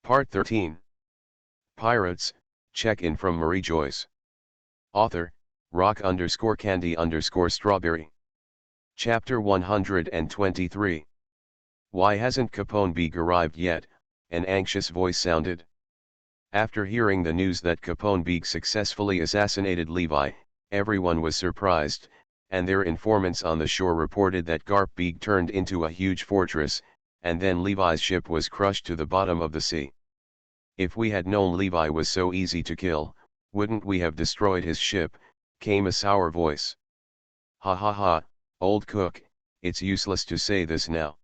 Part 13. Pirates, check-in from Mariejois. Author, rock_candy_strawberry. Chapter 123. Why hasn't Capone Big arrived yet? An anxious voice sounded. After hearing the news that Capone Big successfully assassinated Levi, everyone was surprised, and their informants on the shore reported that Garp Big turned into a huge fortress, and then Levi's ship was crushed to the bottom of the sea. If we had known Levi was so easy to kill, wouldn't we have destroyed his ship? Came a sour voice. Ha ha ha, old cook, it's useless to say this now.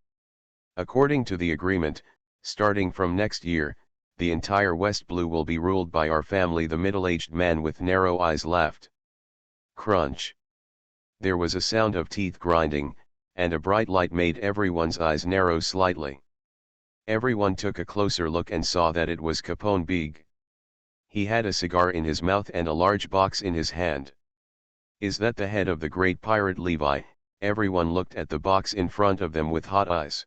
According to the agreement, starting from next year, the entire West Blue will be ruled by our family. The middle-aged man with narrow eyes laughed. Crunch. There was a sound of teeth grinding, and a bright light made everyone's eyes narrow slightly. Everyone took a closer look and saw that it was Capone Big. He had a cigar in his mouth and a large box in his hand. Is that the head of the great pirate Levi? Everyone looked at the box in front of them with hot eyes.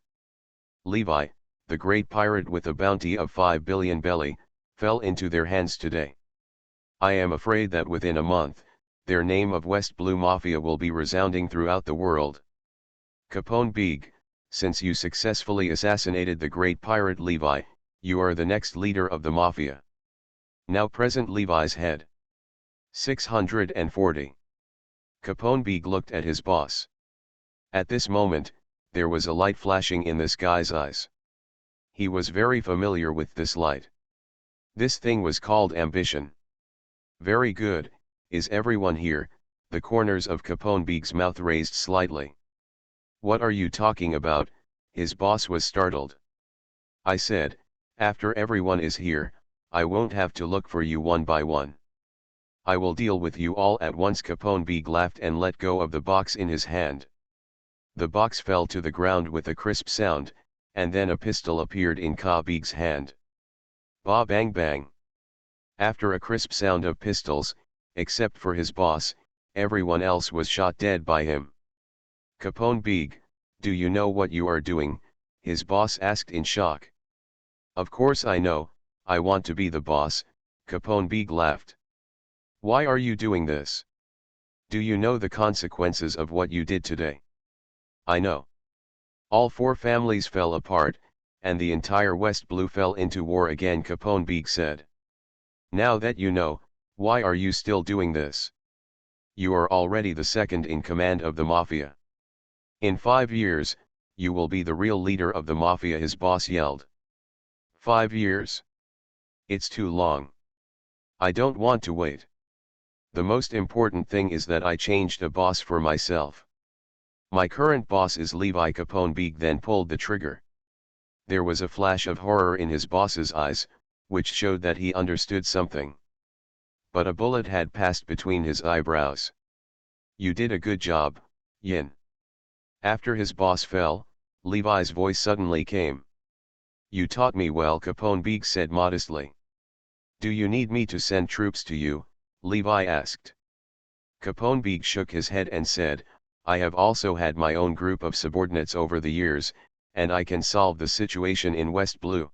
Levi, the great pirate with a bounty of 5 billion belly, fell into their hands today. I am afraid that within a month, their name of West Blue Mafia will be resounding throughout the world. Capone Big, since you successfully assassinated the great pirate Levi, you are the next leader of the Mafia. Now present Levi's head. 640. Capone Big looked at his boss. At this moment, there was a light flashing in this guy's eyes. He was very familiar with this light. This thing was called ambition. Very good, is everyone here? The corners of Capone Big's mouth raised slightly. What are you talking about? His boss was startled. I said, after everyone is here, I won't have to look for you one by one. I will deal with you all at once. Capone Big laughed and let go of the box in his hand. The box fell to the ground with a crisp sound, and then a pistol appeared in Ka Big's hand. Ba bang bang. After a crisp sound of pistols, except for his boss, everyone else was shot dead by him. Capone Big, do you know what you are doing? His boss asked in shock. Of course I know, I want to be the boss, Capone Big laughed. Why are you doing this? Do you know the consequences of what you did today? I know. All four families fell apart, and the entire West Blue fell into war again, Capone Big said. Now that you know, why are you still doing this? You are already the second in command of the Mafia. In 5 years, you will be the real leader of the Mafia, his boss yelled. 5 years? It's too long. I don't want to wait. The most important thing is that I changed a boss for myself. My current boss is Levi. Capone Big then pulled the trigger. There was a flash of horror in his boss's eyes, which showed that he understood something. But a bullet had passed between his eyebrows. You did a good job, Yin. After his boss fell, Levi's voice suddenly came. You taught me well, Capone Big said modestly. Do you need me to send troops to you? Levi asked. Capone Big shook his head and said, I have also had my own group of subordinates over the years, and I can solve the situation in West Blue.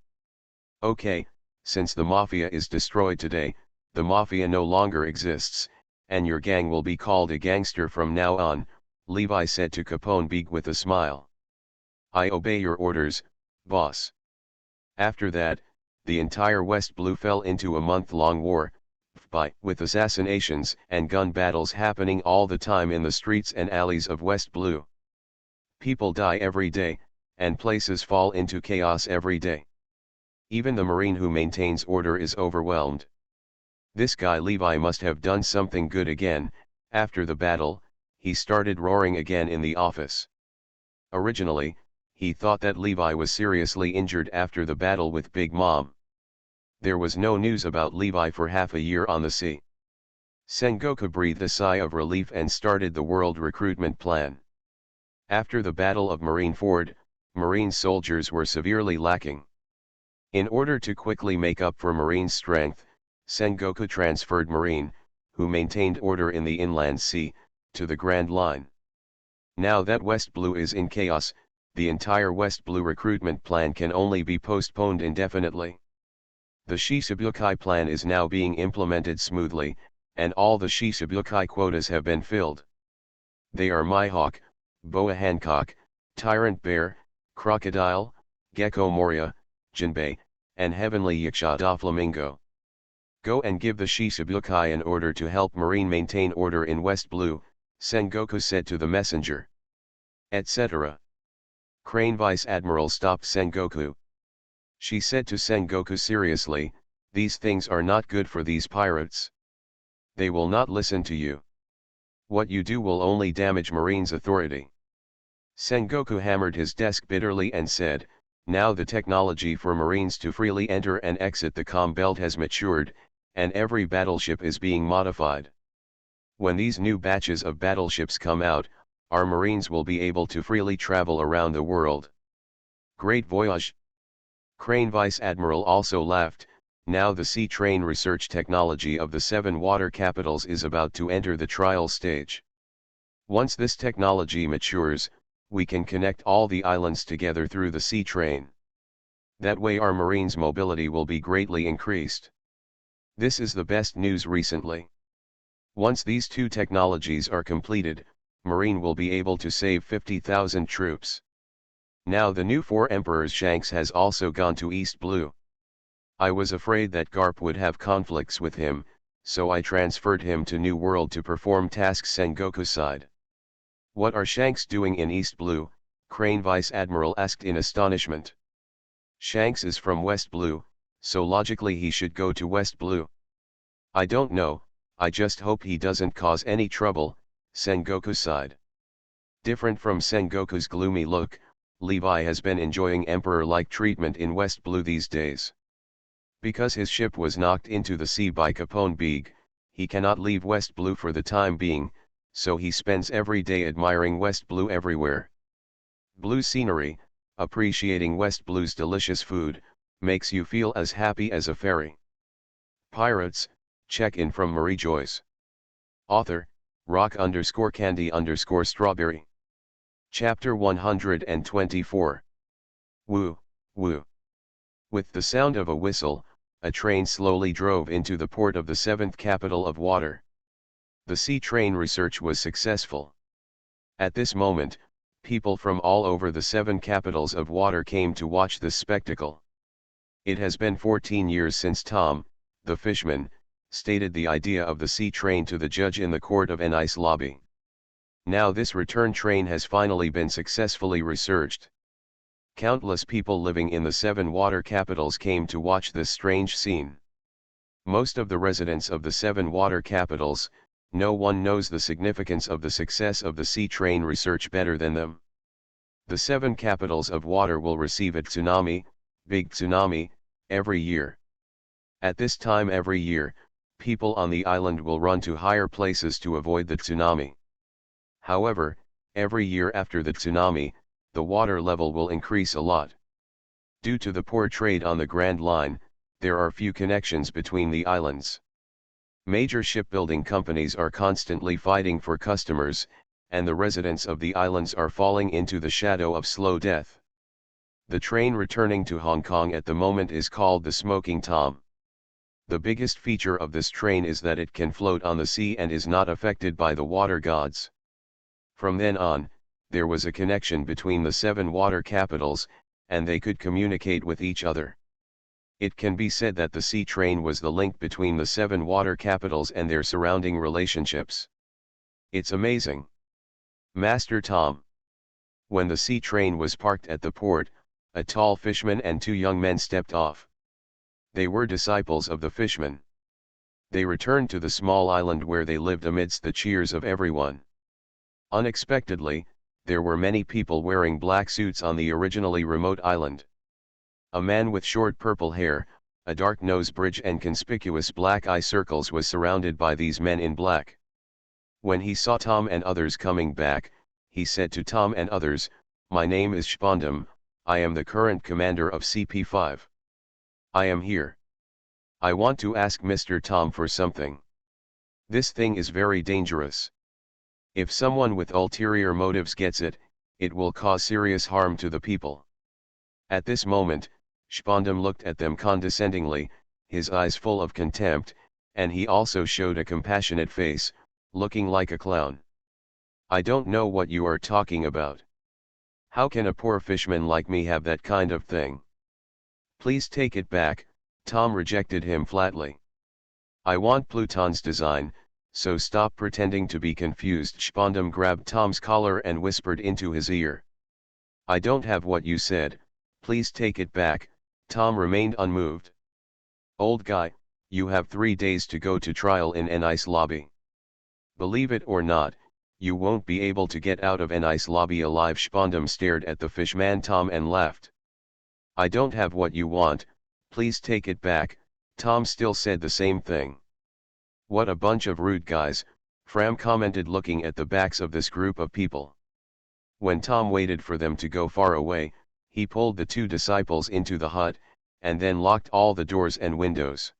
Okay, since the Mafia is destroyed today, the Mafia no longer exists, and your gang will be called a gangster from now on, Levi said to Capone Big with a smile. I obey your orders, boss. After that, the entire West Blue fell into a month-long war, with assassinations and gun battles happening all the time in the streets and alleys of West Blue. People die every day, and places fall into chaos every day. Even the Marine who maintains order is overwhelmed. This guy Levi must have done something good again. After the battle, he started roaring again in the office. Originally, he thought that Levi was seriously injured after the battle with Big Mom. There was no news about Levi for half a year on the sea. Sengoku breathed a sigh of relief and started the world recruitment plan. After the Battle of Marineford, Marine soldiers were severely lacking. In order to quickly make up for Marine strength, Sengoku transferred Marine, who maintained order in the inland sea, to the Grand Line. Now that West Blue is in chaos, the entire West Blue recruitment plan can only be postponed indefinitely. The Shichibukai plan is now being implemented smoothly, and all the Shichibukai quotas have been filled. They are Mihawk, Boa Hancock, Tyrant Bear, Crocodile, Gecko Moria, Jinbei, and Heavenly Yaksha Flamingo. Go and give the Shichibukai an order to help Marine maintain order in West Blue, Sengoku said to the messenger. Etc. Crane Vice Admiral stopped Sengoku. She said to Sengoku seriously, "These things are not good for these pirates. They will not listen to you. What you do will only damage Marine's authority." Sengoku hammered his desk bitterly and said, "Now the technology for Marines to freely enter and exit the Com Belt has matured, and every battleship is being modified. When these new batches of battleships come out, our Marines will be able to freely travel around the world. Great voyage." Crane Vice Admiral also laughed. Now the sea train research technology of the 7 water capitals is about to enter the trial stage. Once this technology matures, we can connect all the islands together through the sea train. That way our Marines' mobility will be greatly increased. This is the best news recently. Once these two technologies are completed, Marine will be able to save 50,000 troops. Now the new 4 Emperors Shanks has also gone to East Blue. I was afraid that Garp would have conflicts with him, so I transferred him to New World to perform tasks Sengoku side. What are Shanks doing in East Blue? Crane Vice Admiral asked in astonishment. Shanks is from West Blue, so logically he should go to West Blue. I don't know, I just hope he doesn't cause any trouble, Sengoku sighed. Different from Sengoku's gloomy look, Levi has been enjoying emperor-like treatment in West Blue these days. Because his ship was knocked into the sea by Capone Beeg, he cannot leave West Blue for the time being, so he spends every day admiring West Blue everywhere. Blue scenery, appreciating West Blue's delicious food, makes you feel as happy as a fairy. Pirates, check-in from Mariejois. Author, rock_candy_strawberry. Chapter 124. Woo, woo. With the sound of a whistle, a train slowly drove into the port of the 7th capital of water. The sea train research was successful. At this moment, people from all over the 7 capitals of water came to watch this spectacle. It has been 14 years since Tom, the fishman, stated the idea of the sea train to the judge in the court of an ice lobby. Now this return train has finally been successfully researched. Countless people living in the 7 water capitals came to watch this strange scene. Most of the residents of the 7 water capitals, no one knows the significance of the success of the sea train research better than them. The 7 capitals of water will receive a tsunami, big tsunami, every year. At this time every year, people on the island will run to higher places to avoid the tsunami. However, every year after the tsunami, the water level will increase a lot. Due to the poor trade on the Grand Line, there are few connections between the islands. Major shipbuilding companies are constantly fighting for customers, and the residents of the islands are falling into the shadow of slow death. The train returning to Hong Kong at the moment is called the Smoking Tom. The biggest feature of this train is that it can float on the sea and is not affected by the water gods. From then on, there was a connection between the 7 water capitals, and they could communicate with each other. It can be said that the sea train was the link between the 7 water capitals and their surrounding relationships. It's amazing. Master Tom. When the sea train was parked at the port, a tall fishman and 2 young men stepped off. They were disciples of the fishman. They returned to the small island where they lived amidst the cheers of everyone. Unexpectedly, there were many people wearing black suits on the originally remote island. A man with short purple hair, a dark nose bridge and conspicuous black eye circles was surrounded by these men in black. When he saw Tom and others coming back, he said to Tom and others, "My name is Spondam, I am the current commander of CP5. I am here. I want to ask Mr. Tom for something. This thing is very dangerous. If someone with ulterior motives gets it, it will cause serious harm to the people." At this moment, Spondam looked at them condescendingly, his eyes full of contempt, and he also showed a compassionate face, looking like a clown. I don't know what you are talking about. How can a poor fishman like me have that kind of thing? Please take it back, Tom rejected him flatly. I want Pluton's design, so stop pretending to be confused. Spondum grabbed Tom's collar and whispered into his ear. I don't have what you said, please take it back. Tom remained unmoved. Old guy, you have 3 days to go to trial in an ice lobby. Believe it or not, you won't be able to get out of an ice lobby alive. Spondum stared at the fishman Tom and laughed. I don't have what you want, please take it back. Tom still said the same thing. What a bunch of rude guys, Fram commented looking at the backs of this group of people. When Tom waited for them to go far away, he pulled the 2 disciples into the hut, and then locked all the doors and windows.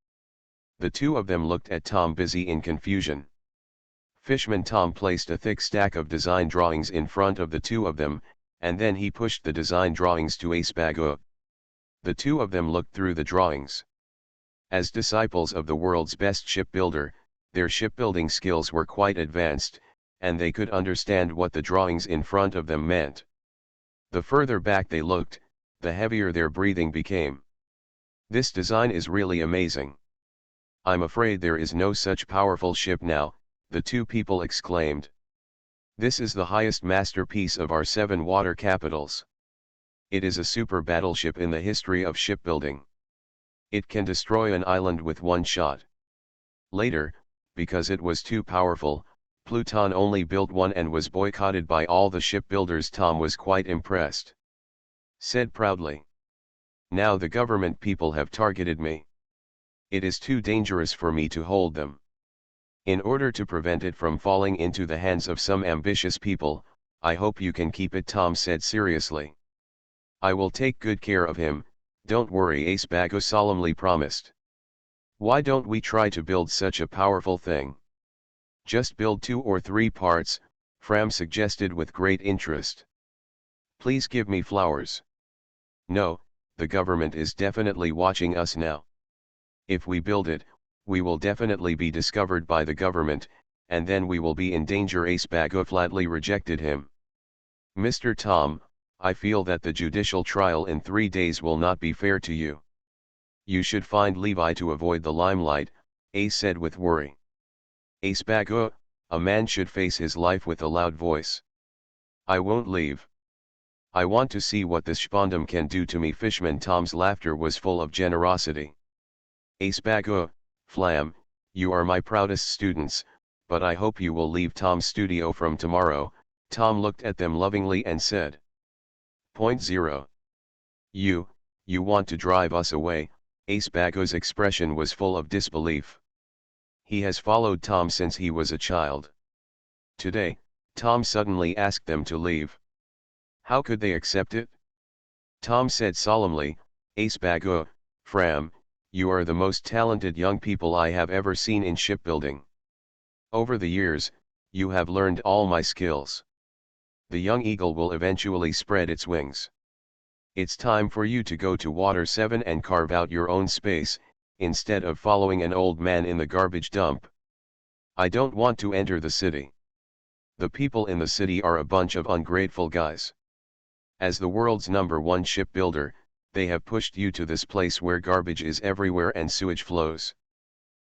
The 2 of them looked at Tom busy in confusion. Fishman Tom placed a thick stack of design drawings in front of the 2 of them, and then he pushed the design drawings to Ace Bago. The 2 of them looked through the drawings. As disciples of the world's best shipbuilder, their shipbuilding skills were quite advanced, and they could understand what the drawings in front of them meant. The further back they looked, the heavier their breathing became. This design is really amazing. I'm afraid there is no such powerful ship now, the 2 people exclaimed. This is the highest masterpiece of our 7 water capitals. It is a super battleship in the history of shipbuilding. It can destroy an island with 1 shot. Later, because it was too powerful, Pluton only built 1 and was boycotted by all the shipbuilders. Tom was quite impressed. Said proudly. Now the government people have targeted me. It is too dangerous for me to hold them. In order to prevent it from falling into the hands of some ambitious people, I hope you can keep it, Tom said seriously. I will take good care of him, don't worry, Ace Bago solemnly promised. Why don't we try to build such a powerful thing? Just build 2 or 3 parts, Fram suggested with great interest. Please give me flowers. No, the government is definitely watching us now. If we build it, we will definitely be discovered by the government, and then we will be in danger. Ace Bago flatly rejected him. Mr. Tom, I feel that the judicial trial in 3 days will not be fair to you. You should find Levi to avoid the limelight, Ace said with worry. Ace Bago, a man should face his life with a loud voice. I won't leave. I want to see what this Spondum can do to me. Fishman Tom's laughter was full of generosity. Ace Bago, Flam, you are my proudest students, but I hope you will leave Tom's studio from tomorrow. Tom looked at them lovingly and said. Point 0. You want to drive us away? Ace Bago's expression was full of disbelief. He has followed Tom since he was a child. Today, Tom suddenly asked them to leave. How could they accept it? Tom said solemnly, Ace Bago, Fram, you are the most talented young people I have ever seen in shipbuilding. Over the years, you have learned all my skills. The young eagle will eventually spread its wings. It's time for you to go to Water 7 and carve out your own space, instead of following an old man in the garbage dump. I don't want to enter the city. The people in the city are a bunch of ungrateful guys. As the world's #1 shipbuilder, they have pushed you to this place where garbage is everywhere and sewage flows.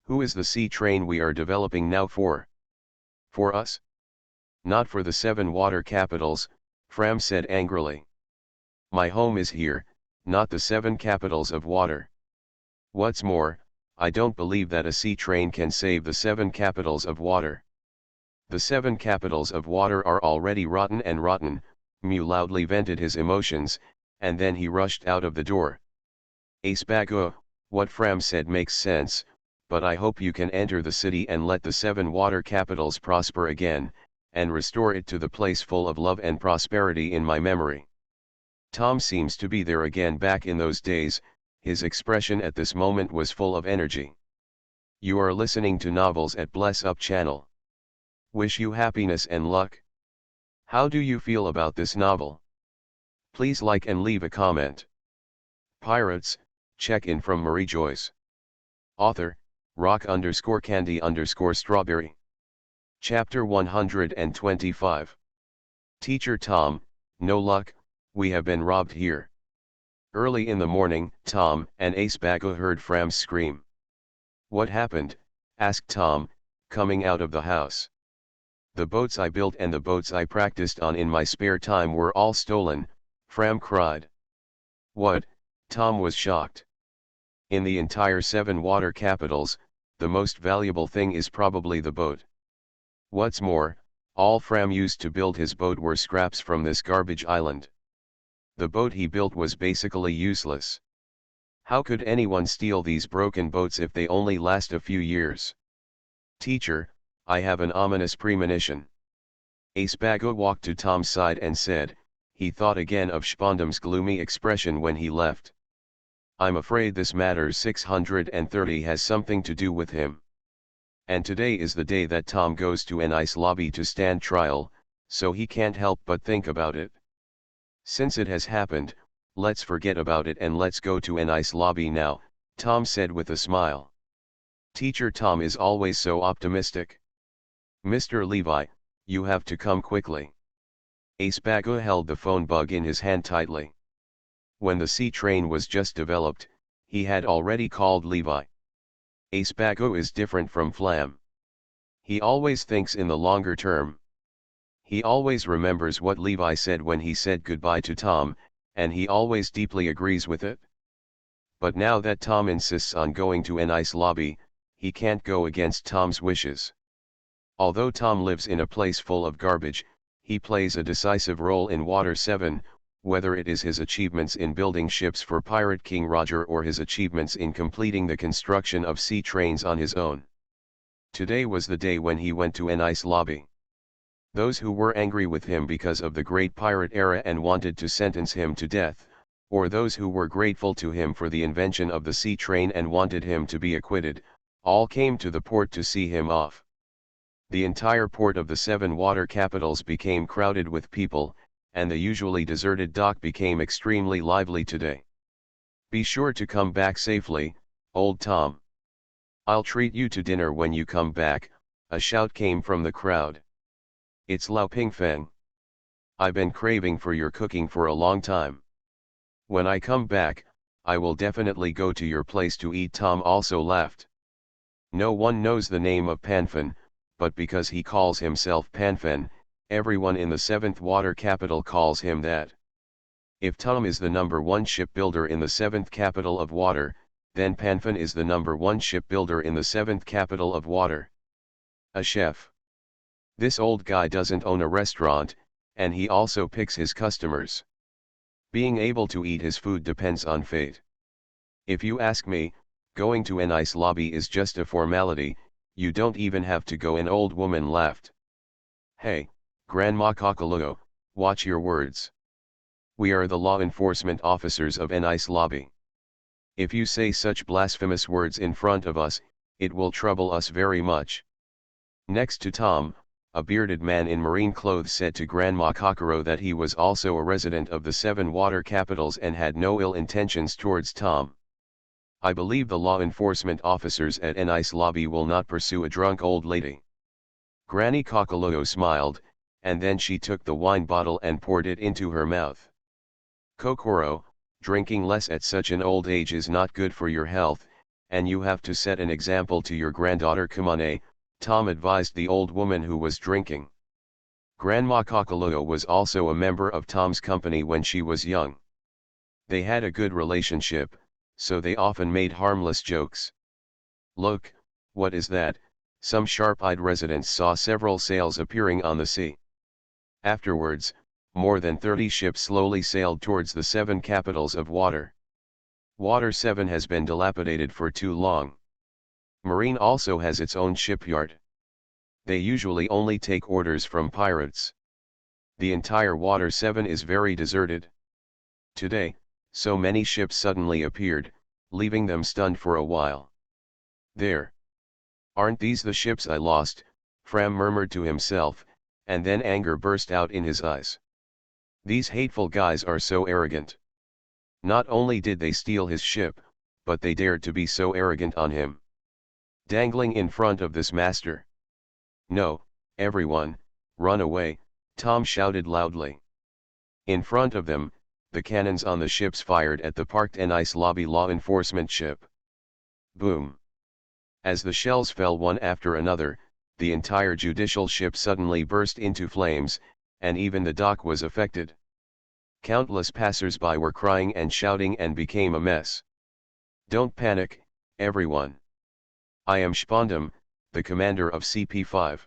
Who is the sea train we are developing now for? For us? Not for the 7 water capitals, Fram said angrily. My home is here, not the 7 capitals of water. What's more, I don't believe that a sea train can save the 7 capitals of water. The 7 capitals of water are already rotten and rotten. Mew loudly vented his emotions, and then he rushed out of the door. Ace Bago, what Fram said makes sense, but I hope you can enter the city and let the 7 water capitals prosper again, and restore it to the place full of love and prosperity in my memory. Tom seems to be there again, back in those days. His expression at this moment was full of energy. You are listening to Novels at Bless Up channel. Wish you happiness and luck. How do you feel about this novel? Please like and leave a comment. Pirates, check in from Mariejois. Author, rock_candy_strawberry. Chapter 125. Teacher Tom, no luck, we have been robbed here. Early in the morning, Tom and Ace Bago heard Fram's scream. What happened? Asked Tom, coming out of the house. The boats I built and the boats I practiced on in my spare time were all stolen, Fram cried. What? Tom was shocked. In the entire 7 water capitals, the most valuable thing is probably the boat. What's more, all Fram used to build his boat were scraps from this garbage island. The boat he built was basically useless. How could anyone steal these broken boats if they only last a few years? Teacher, I have an ominous premonition. Ace Bago walked to Tom's side and said, he thought again of Spondam's gloomy expression when he left. I'm afraid this matter 630 has something to do with him. And today is the day that Tom goes to an ice lobby to stand trial, so he can't help but think about it. Since it has happened, let's forget about it and let's go to an ice lobby now, Tom said with a smile. Teacher Tom is always so optimistic. Mr. Levi, you have to come quickly. Ace Bago held the phone bug in his hand tightly. When the sea train was just developed, he had already called Levi. Ace Bago is different from Flam. He always thinks in the longer term. He always remembers what Levi said when he said goodbye to Tom, and he always deeply agrees with it. But now that Tom insists on going to an ice lobby, he can't go against Tom's wishes. Although Tom lives in a place full of garbage, he plays a decisive role in Water 7, whether it is his achievements in building ships for Pirate King Roger or his achievements in completing the construction of sea trains on his own. Today was the day when he went to an ice lobby. Those who were angry with him because of the Great Pirate Era and wanted to sentence him to death, or those who were grateful to him for the invention of the sea train and wanted him to be acquitted, all came to the port to see him off. The entire port of the 7 water capitals became crowded with people, and the usually deserted dock became extremely lively today. Be sure to come back safely, old Tom. I'll treat you to dinner when you come back, a shout came from the crowd. It's Lao Pingfeng. I've been craving for your cooking for a long time. When I come back, I will definitely go to your place to eat. Tom also laughed. No one knows the name of Panfen, but because he calls himself Panfen, everyone in the 7th water capital calls him that. If Tom is the number 1 shipbuilder in the 7th capital of water, then Panfen is the number 1 shipbuilder in the 7th capital of water. A chef. This old guy doesn't own a restaurant, and he also picks his customers. Being able to eat his food depends on fate. If you ask me, going to an ice lobby is just a formality, you don't even have to go. An old woman laughed. Hey, Grandma Cockalogo, watch your words. We are the law enforcement officers of an ice lobby. If you say such blasphemous words in front of us, it will trouble us very much. Next to Tom, a bearded man in marine clothes said to Grandma Cockaro that he was also a resident of the 7 water capitals and had no ill intentions towards Tom. I believe the law enforcement officers at an ice lobby will not pursue a drunk old lady. Granny Cockalogo smiled, and then she took the wine bottle and poured it into her mouth. Kokoro, drinking less at such an old age is not good for your health, and you have to set an example to your granddaughter. Kamane, Tom advised the old woman who was drinking. Grandma Cockalogo was also a member of Tom's company when she was young. They had a good relationship, so they often made harmless jokes. Look, what is that? Some sharp-eyed residents saw several sails appearing on the sea. Afterwards, more than 30 ships slowly sailed towards the 7 capitals of water. Water 7 has been dilapidated for too long. Marine also has its own shipyard. They usually only take orders from pirates. The entire Water 7 is very deserted. Today, so many ships suddenly appeared, leaving them stunned for a while. There. Aren't these the ships I lost? Fram murmured to himself, and then anger burst out in his eyes. These hateful guys are so arrogant. Not only did they steal his ship, but they dared to be so arrogant on him. dangling in front of this master. No, everyone, run away, Tom shouted loudly. In front of them, the cannons on the ships fired at the parked Nice Lobby law enforcement ship. Boom! As the shells fell one after another, the entire judicial ship suddenly burst into flames, and even the dock was affected. Countless passers-by were crying and shouting and became a mess. Don't panic, everyone. I am Spondam, the commander of CP5.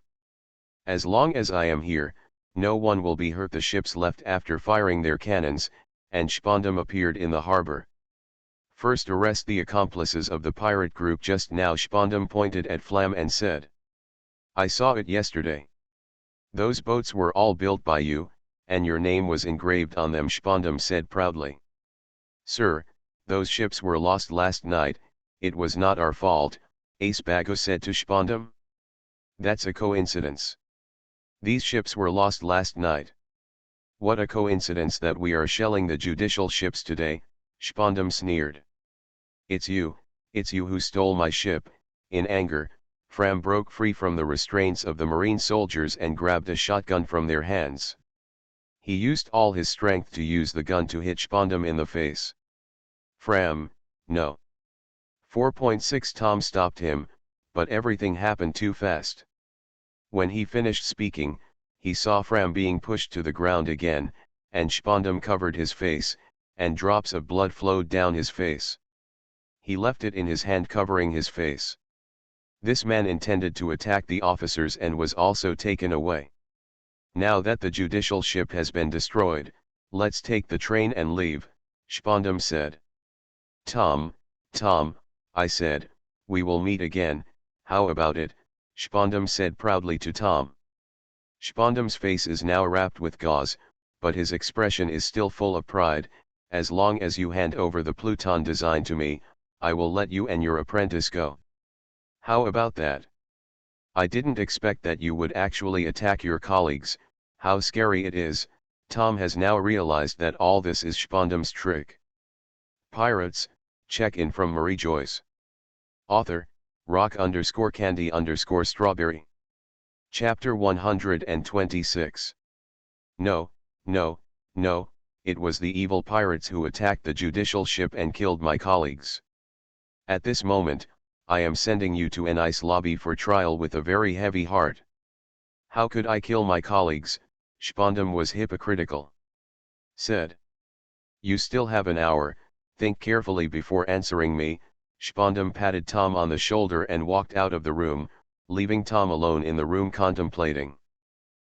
As long as I am here, no one will be hurt. The ships left after firing their cannons, and Spondam appeared in the harbor. First arrest the accomplices of the pirate group just now. Spondam pointed at Flam and said. I saw it yesterday. Those boats were all built by you, and your name was engraved on them, Spondam said proudly. Sir, those ships were lost last night, it was not our fault, Acebago said to Spondam. That's a coincidence. These ships were lost last night. What a coincidence that we are shelling the judicial ships today, Spondam sneered. It's you who stole my ship. In anger, Fram broke free from the restraints of the marine soldiers and grabbed a shotgun from their hands. He used all his strength to use the gun to hit Spondam in the face. Fram, no. 4.6 Tom stopped him, but everything happened too fast. When he finished speaking, he saw Fram being pushed to the ground again, and Spondam covered his face, and drops of blood flowed down his face. He left it in his hand covering his face. This man intended to attack the officers and was also taken away. Now that the judicial ship has been destroyed, let's take the train and leave, Spondam said. Tom, I said, we will meet again, how about it, Spondam said proudly to Tom. Spondam's face is now wrapped with gauze, but his expression is still full of pride. As long as you hand over the Pluton design to me, I will let you and your apprentice go. How about that? I didn't expect that you would actually attack your colleagues. How scary it is. Tom has now realized that all this is Spondam's trick. Pirates, check-in from Mariejois. Author, rock_candy_strawberry. Chapter 126. No, it was the evil pirates who attacked the judicial ship and killed my colleagues. At this moment, I am sending you to an ice lobby for trial with a very heavy heart. How could I kill my colleagues? Spondam was hypocritical. Said. You still have an hour, think carefully before answering me. Spondam patted Tom on the shoulder and walked out of the room, leaving Tom alone in the room contemplating.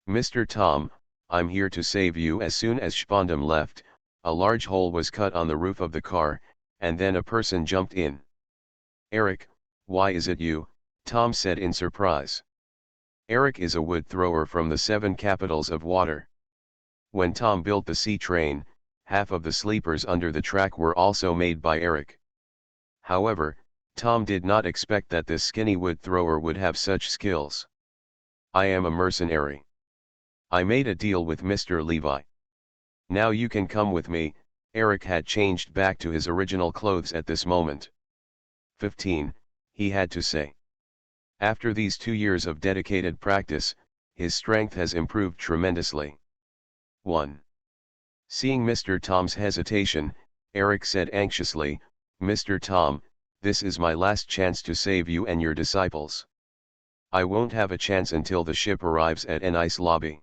Mr. Tom, I'm here to save you. As soon as Spondam left, a large hole was cut on the roof of the car, and then a person jumped in. Eric, why is it you? Tom said in surprise. Eric is a wood thrower from the 7 capitals of water. When Tom built the sea train, half of the sleepers under the track were also made by Eric. However, Tom did not expect that this skinny wood thrower would have such skills. I am a mercenary. I made a deal with Mr. Levi. Now you can come with me. Eric had changed back to his original clothes at this moment. 15, he had to say. After these 2 years of dedicated practice, his strength has improved tremendously. 1. Seeing Mr. Tom's hesitation, Eric said anxiously, Mr. Tom, this is my last chance to save you and your disciples. I won't have a chance until the ship arrives at an ice lobby.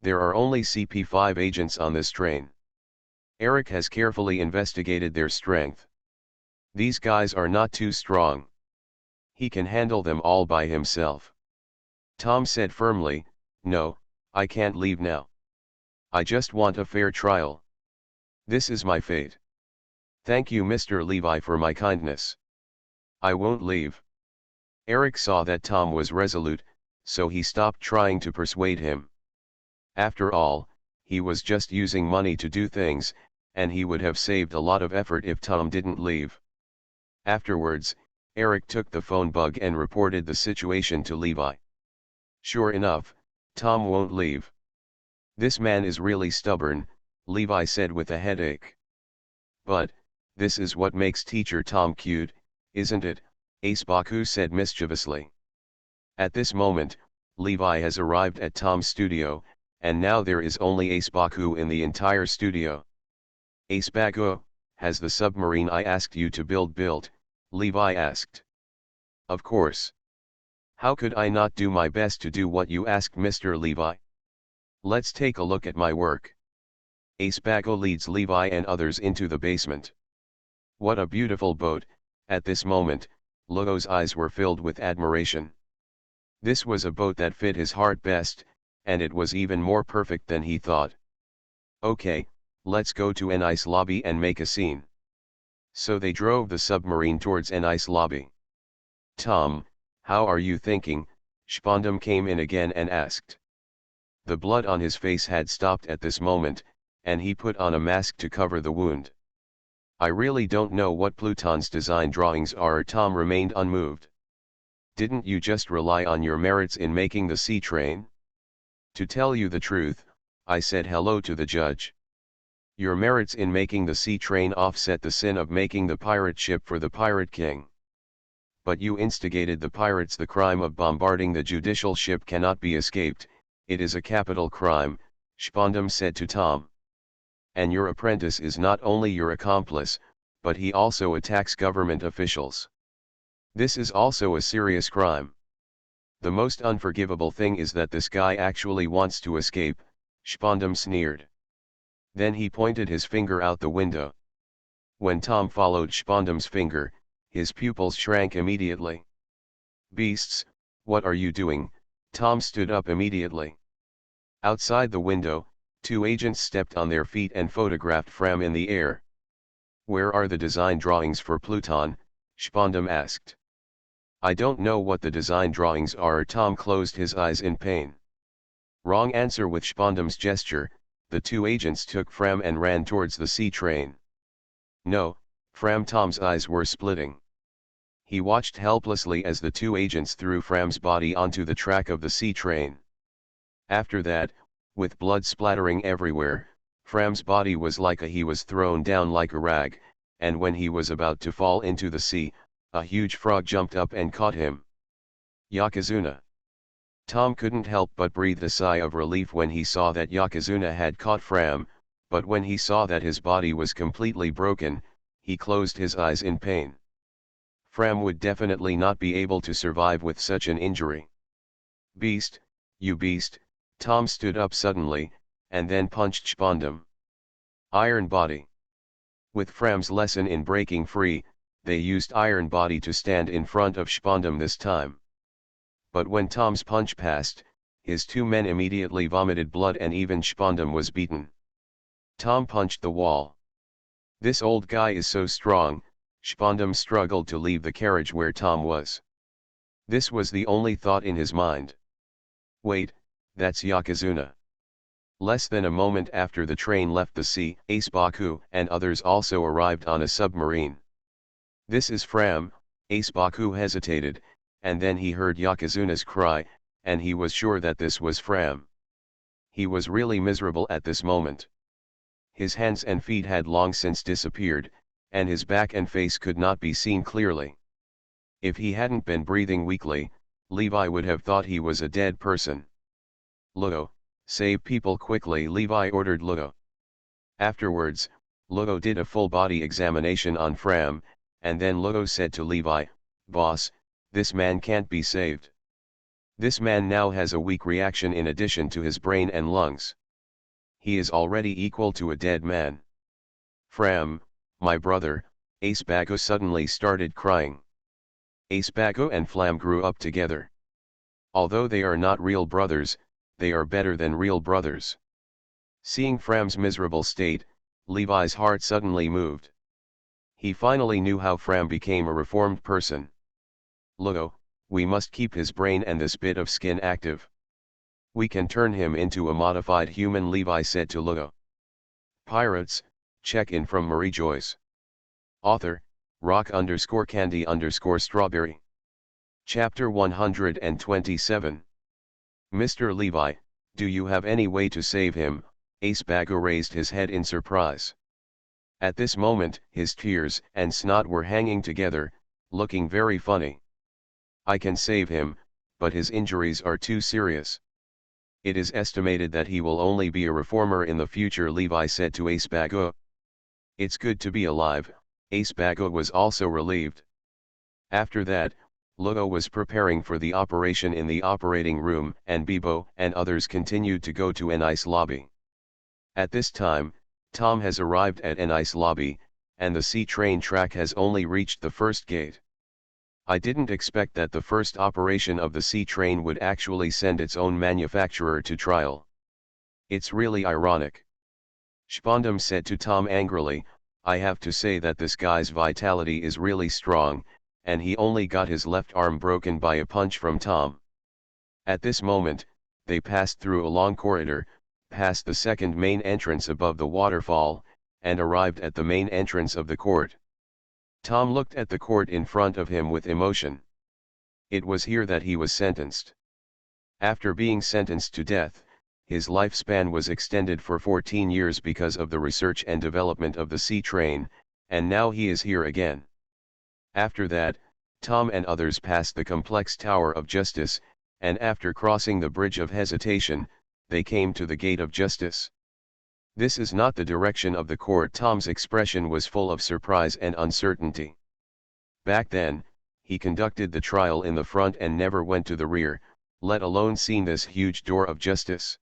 There are only CP5 agents on this train. Eric has carefully investigated their strength. These guys are not too strong. He can handle them all by himself. Tom said firmly, no, I can't leave now. I just want a fair trial. This is my fate. Thank you Mr. Levi for my kindness. I won't leave. Eric saw that Tom was resolute, so he stopped trying to persuade him. After all, he was just using money to do things, and he would have saved a lot of effort if Tom didn't leave. Afterwards, Eric took the phone bug and reported the situation to Levi. Sure enough, Tom won't leave. This man is really stubborn, Levi said with a headache. But, this is what makes Teacher Tom cute, isn't it? Ace Baku said mischievously. At this moment, Levi has arrived at Tom's studio, and now there is only Ace Baku in the entire studio. Ace Baku, has the submarine I asked you to build built? Levi asked. Of course. How could I not do my best to do what you asked, Mr. Levi? Let's take a look at my work. Ace Baku leads Levi and others into the basement. What a beautiful boat. At this moment, Lugo's eyes were filled with admiration. This was a boat that fit his heart best, and it was even more perfect than he thought. Okay, let's go to an ice lobby and make a scene. So they drove the submarine towards an ice lobby. Tom, how are you thinking? Spondum came in again and asked. The blood on his face had stopped at this moment, and he put on a mask to cover the wound. I really don't know what Pluton's design drawings are. Tom remained unmoved. Didn't you just rely on your merits in making the sea train? To tell you the truth, I said hello to the judge. Your merits in making the sea train offset the sin of making the pirate ship for the Pirate King. But you instigated the pirates. The crime of bombarding the judicial ship cannot be escaped, it is a capital crime, Spondum said to Tom. And your apprentice is not only your accomplice, but he also attacks government officials. This is also a serious crime. The most unforgivable thing is that this guy actually wants to escape, Spondum sneered. Then he pointed his finger out the window. When Tom followed Spondum's finger, his pupils shrank immediately. Beasts, what are you doing? Tom stood up immediately. Outside the window, two agents stepped on their feet and photographed Fram in the air. Where are the design drawings for Pluton? Spondum asked. I don't know what the design drawings are. Tom closed his eyes in pain. Wrong answer. With Spondum's gesture, the two agents took Fram and ran towards the sea train. No, Fram. Tom's eyes were splitting. He watched helplessly as the two agents threw Fram's body onto the track of the sea train. After that, with blood splattering everywhere, Fram's body was like he was thrown down like a rag, and when he was about to fall into the sea, a huge frog jumped up and caught him. Yokozuna. Tom couldn't help but breathe a sigh of relief when he saw that Yokozuna had caught Fram, but when he saw that his body was completely broken, he closed his eyes in pain. Fram would definitely not be able to survive with such an injury. Beast, you beast! Tom stood up suddenly, and then punched Spondum. Iron Body. With Fram's lesson in breaking free, they used Iron Body to stand in front of Spondum this time. But when Tom's punch passed, his two men immediately vomited blood and even Spondum was beaten. Tom punched the wall. This old guy is so strong. Spondum struggled to leave the carriage where Tom was. This was the only thought in his mind. Wait, that's Yokozuna. Less than a moment after the train left the sea, Ace Baku and others also arrived on a submarine. This is Fram. Ace Baku hesitated, and then he heard Yokozuna's cry, and he was sure that this was Fram. He was really miserable at this moment. His hands and feet had long since disappeared, and his back and face could not be seen clearly. If he hadn't been breathing weakly, Levi would have thought he was a dead person. Lugo, save people quickly, Levi ordered Lugo. Afterwards, Lugo did a full-body examination on Fram, and then Lugo said to Levi, Boss, this man can't be saved. This man now has a weak reaction in addition to his brain and lungs. He is already equal to a dead man. Fram, my brother. Ace Baku suddenly started crying. Ace Baku and Flam grew up together. Although they are not real brothers, they are better than real brothers. Seeing Fram's miserable state, Levi's heart suddenly moved. He finally knew how Fram became a reformed person. Lugo, we must keep his brain and this bit of skin active. We can turn him into a modified human, Levi said to Lugo. Pirates, check in from Mariejois. Author, rock_candy_strawberry. Chapter 127. Mr. Levi, do you have any way to save him? Ace Baku raised his head in surprise. At this moment, his tears and snot were hanging together, looking very funny. I can save him, but his injuries are too serious. It is estimated that he will only be a reformer in the future, Levi said to Ace Bago. It's good to be alive, Ace Bago was also relieved. After that, Lugo was preparing for the operation in the operating room, and Bibo and others continued to go to an ice lobby. At this time, Tom has arrived at an ice lobby, and the sea train track has only reached the first gate. I didn't expect that the first operation of the sea train would actually send its own manufacturer to trial. It's really ironic. Spondam said to Tom angrily, I have to say that this guy's vitality is really strong, and he only got his left arm broken by a punch from Tom. At this moment, they passed through a long corridor, past the second main entrance above the waterfall, and arrived at the main entrance of the court. Tom looked at the court in front of him with emotion. It was here that he was sentenced. After being sentenced to death, his lifespan was extended for 14 years because of the research and development of the sea train, and now he is here again. After that, Tom and others passed the complex Tower of Justice, and after crossing the Bridge of Hesitation, they came to the Gate of Justice. This is not the direction of the court. Tom's expression was full of surprise and uncertainty. Back then, he conducted the trial in the front and never went to the rear, let alone seen this huge door of justice.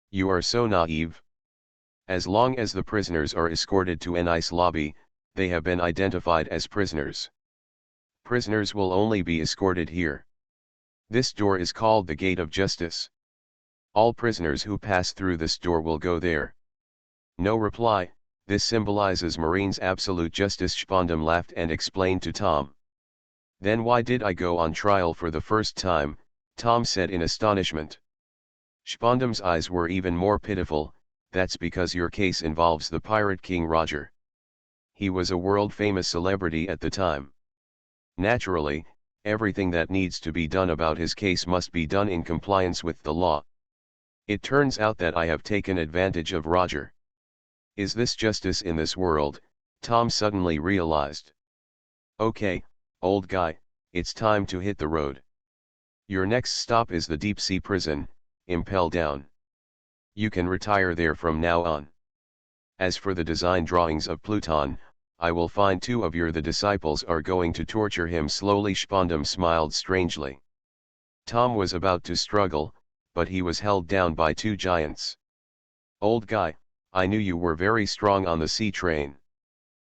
You are so naive. As long as the prisoners are escorted to an ice lobby, they have been identified as prisoners. Prisoners will only be escorted here. This door is called the Gate of Justice. All prisoners who pass through this door will go there. No reply. This symbolizes Marine's absolute justice. Spondam laughed and explained to Tom. Then why did I go on trial for the first time? Tom said in astonishment. Spondam's eyes were even more pitiful. That's because your case involves the pirate king Roger. He was a world-famous celebrity at the time. Naturally, everything that needs to be done about his case must be done in compliance with the law. It turns out that I have taken advantage of Roger. Is this justice in this world? Tom suddenly realized. Okay, old guy, it's time to hit the road. Your next stop is the deep sea prison, Impel Down. You can retire there from now on. As for the design drawings of Pluton, I will find two of the disciples are going to torture him slowly. Spondam smiled strangely. Tom was about to struggle, but he was held down by two giants. Old guy, I knew you were very strong on the sea train.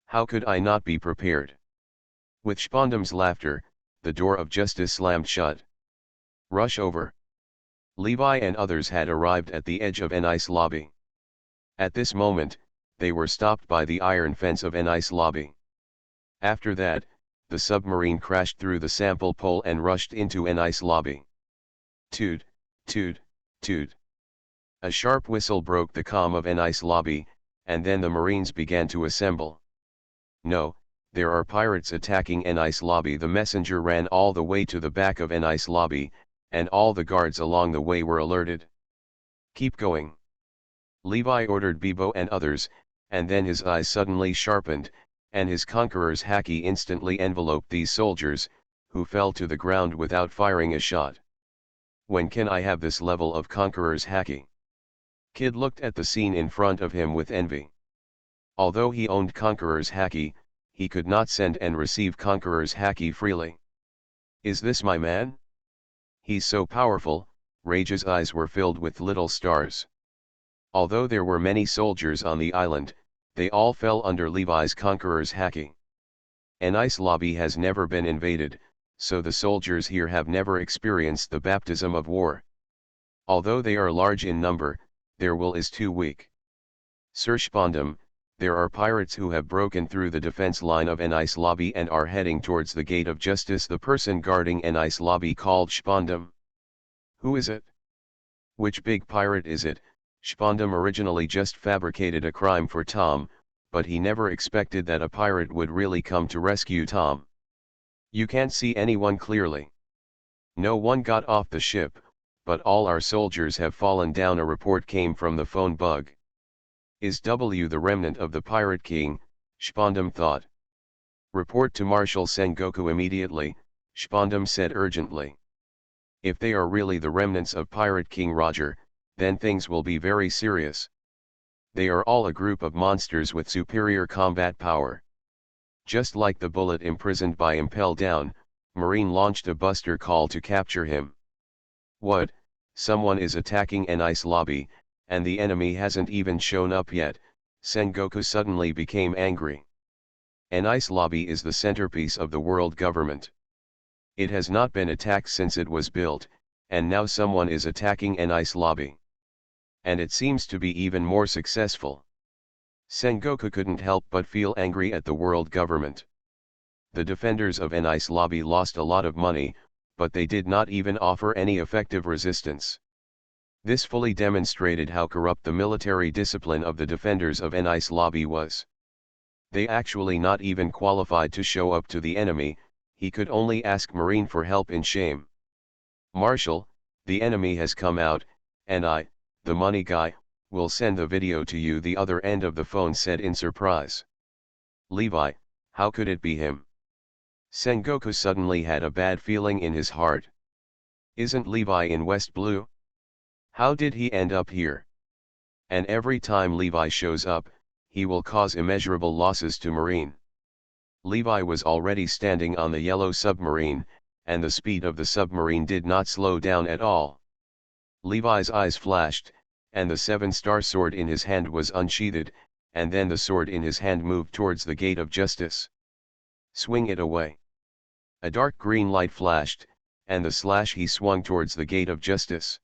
How could I not be prepared? With Spondam's laughter, the door of justice slammed shut. Rush over. Levi and others had arrived at the edge of an ice lobby. At this moment, they were stopped by the iron fence of an ice lobby. After that, the submarine crashed through the sample pole and rushed into an ice lobby. Toot, toot, toot. A sharp whistle broke the calm of an ice lobby, and then the Marines began to assemble. No, there are pirates attacking an ice lobby. The messenger ran all the way to the back of an ice lobby, and all the guards along the way were alerted. Keep going. Levi ordered Bibo and others, and then his eyes suddenly sharpened, and his conqueror's haki instantly enveloped these soldiers, who fell to the ground without firing a shot. When can I have this level of conqueror's haki? Kid looked at the scene in front of him with envy. Although he owned Conqueror's haki, he could not send and receive Conqueror's haki freely. Is this my man? He's so powerful. Rage's eyes were filled with little stars. Although there were many soldiers on the island, they all fell under Levi's Conqueror's haki. An ice lobby has never been invaded, so the soldiers here have never experienced the baptism of war. Although they are large in number, their will is too weak. Sir Spondam, there are pirates who have broken through the defense line of an ice lobby and are heading towards the Gate of Justice. The person guarding an ice lobby called Spondam. Who is it? Which big pirate is it? Spondam originally just fabricated a crime for Tom, but he never expected that a pirate would really come to rescue Tom. You can't see anyone clearly. No one got off the ship, but all our soldiers have fallen down. A report came from the phone bug. Is W the remnant of the Pirate King? Spondam thought. Report to Marshal Sengoku immediately, Spondam said urgently. If they are really the remnants of Pirate King Roger, then things will be very serious. They are all a group of monsters with superior combat power. Just like the bullet imprisoned by Impel Down, Marine launched a buster call to capture him. What? Someone is attacking an ice lobby, and the enemy hasn't even shown up yet. Sengoku suddenly became angry. An ice lobby is the centerpiece of the world government. It has not been attacked since it was built, and now someone is attacking an ice lobby. And it seems to be even more successful. Sengoku couldn't help but feel angry at the world government. The defenders of an ice lobby lost a lot of money, but they did not even offer any effective resistance. This fully demonstrated how corrupt the military discipline of the defenders of an ice lobby was. They actually not even qualified to show up to the enemy. He could only ask Marine for help in shame. Marshal, the enemy has come out, and I, the money guy, will send the video to you. The other end of the phone said in surprise. Levi, how could it be him? Sengoku suddenly had a bad feeling in his heart. Isn't Levi in West Blue? How did he end up here? And every time Levi shows up, he will cause immeasurable losses to Marine. Levi was already standing on the yellow submarine, and the speed of the submarine did not slow down at all. Levi's eyes flashed, and the seven-star sword in his hand was unsheathed, and then the sword in his hand moved towards the gate of justice. Swing it away. A dark green light flashed, and he swung towards the gate of justice.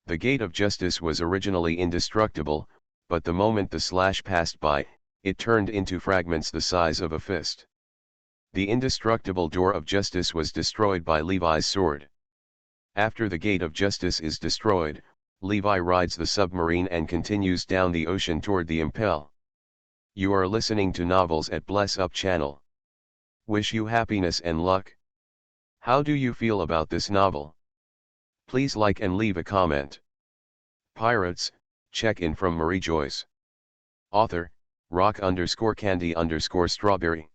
The gate of justice was originally indestructible, but the moment the passed by, it turned into fragments the size of a fist. The indestructible door of justice was destroyed by Levi's sword. After the gate of justice is destroyed, Levi rides the submarine and continues down the ocean toward the Impel. You are listening to Novels at Bless Up channel. Wish you happiness and luck. How do you feel about this novel? Please like and leave a comment. Pirates, check-in from Mariejois. Author, rock_candy_strawberry.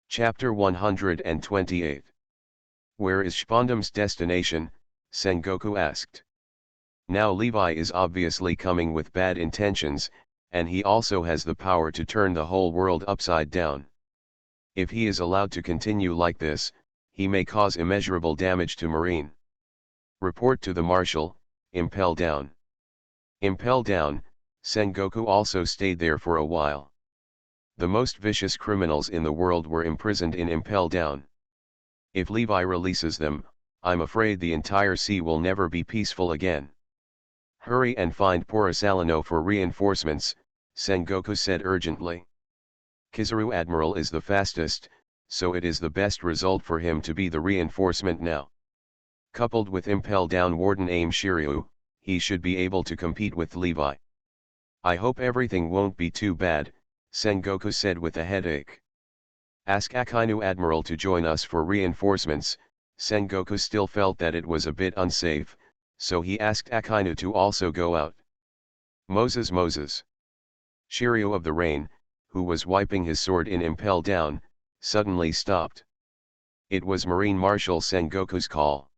Chapter 128. Where is Spondam's destination? Sengoku asked. Now Levi is obviously coming with bad intentions, and he also has the power to turn the whole world upside down. If he is allowed to continue like this, he may cause immeasurable damage to Marine. Report to the Marshal, Impel Down. Impel Down, Sengoku also stayed there for a while. The most vicious criminals in the world were imprisoned in Impel Down. If Levi releases them, I'm afraid the entire sea will never be peaceful again. Hurry and find Porisalino for reinforcements, Sengoku said urgently. Kizaru Admiral is the fastest, so it is the best result for him to be the reinforcement now. Coupled with Impel Down Warden Aim Shiryu, he should be able to compete with Levi. I hope everything won't be too bad, Sengoku said with a headache. Ask Akainu Admiral to join us for reinforcements. Sengoku still felt that it was a bit unsafe, so he asked Akainu to also go out. Moses. Shiryu of the Rain, who was wiping his sword in Impel Down, suddenly stopped. It was Marine Marshal Sengoku's call.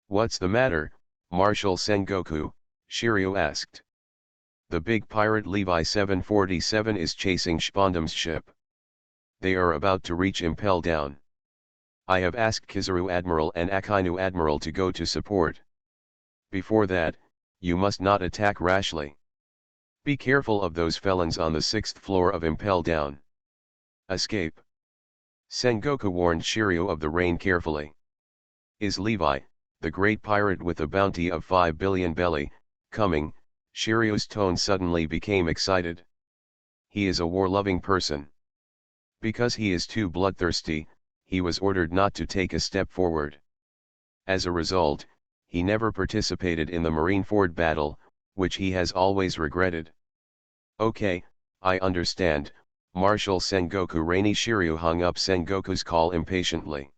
What's the matter, Marshal Sengoku? Shiryu asked. The big pirate Levi 747 is chasing Spondam's ship. They are about to reach Impel Down. I have asked Kizaru Admiral and Akainu Admiral to go to support. Before that, you must not attack rashly. Be careful of those felons on the 6th floor of Impel Down. Escape. Sengoku warned Shiryu of the Rain carefully. Is Levi, the great pirate with a bounty of 5 billion belly, coming? Shiryu's tone suddenly became excited. He is a war-loving person. Because he is too bloodthirsty, he was ordered not to take a step forward. As a result, he never participated in the Marineford battle, which he has always regretted. Okay, I understand, Marshal Sengoku. Rainy Shiryu hung up Sengoku's call impatiently.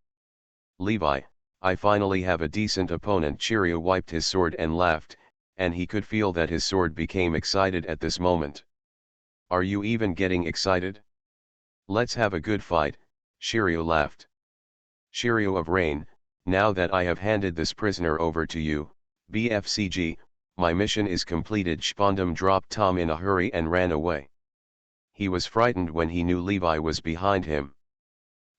Levi, I finally have a decent opponent. Shiryu wiped his sword and laughed, and he could feel that his sword became excited at this moment. Are you even getting excited? Let's have a good fight, Shiryu laughed. Shiryu of Rain, now that I have handed this prisoner over to you, BFCG, my mission is completed. Spondum dropped Tom in a hurry and ran away. He was frightened when he knew Levi was behind him.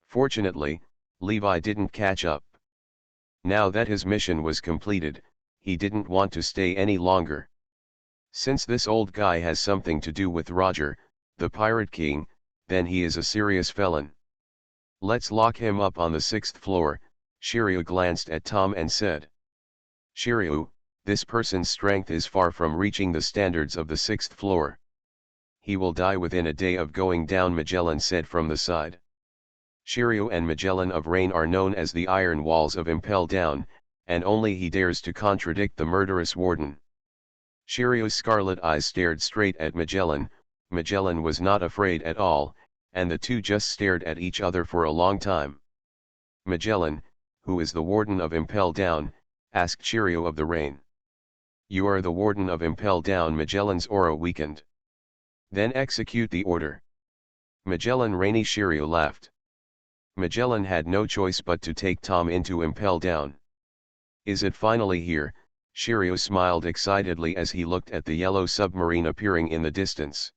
Fortunately, Levi didn't catch up. Now that his mission was completed, he didn't want to stay any longer. Since this old guy has something to do with Roger, the Pirate King, then he is a serious felon. Let's lock him up on the 6th floor. Shiryu glanced at Tom and said. Shiryu, this person's strength is far from reaching the standards of the 6th floor. He will die within a day of going down, Magellan said from the side. Shiryu and Magellan of Rain are known as the Iron Walls of Impel Down, and only he dares to contradict the murderous warden. Shiryu's scarlet eyes stared straight at Magellan. Magellan was not afraid at all, and the two just stared at each other for a long time. Magellan, who is the warden of Impel Down, asked Shiryu of the Rain. You are the warden of Impel Down. Magellan's aura weakened. Then execute the order. Magellan Rainy. Shiryu laughed. Magellan had no choice but to take Tom into Impel Down. Is it finally here? Shiryu smiled excitedly as he looked at the yellow submarine appearing in the distance.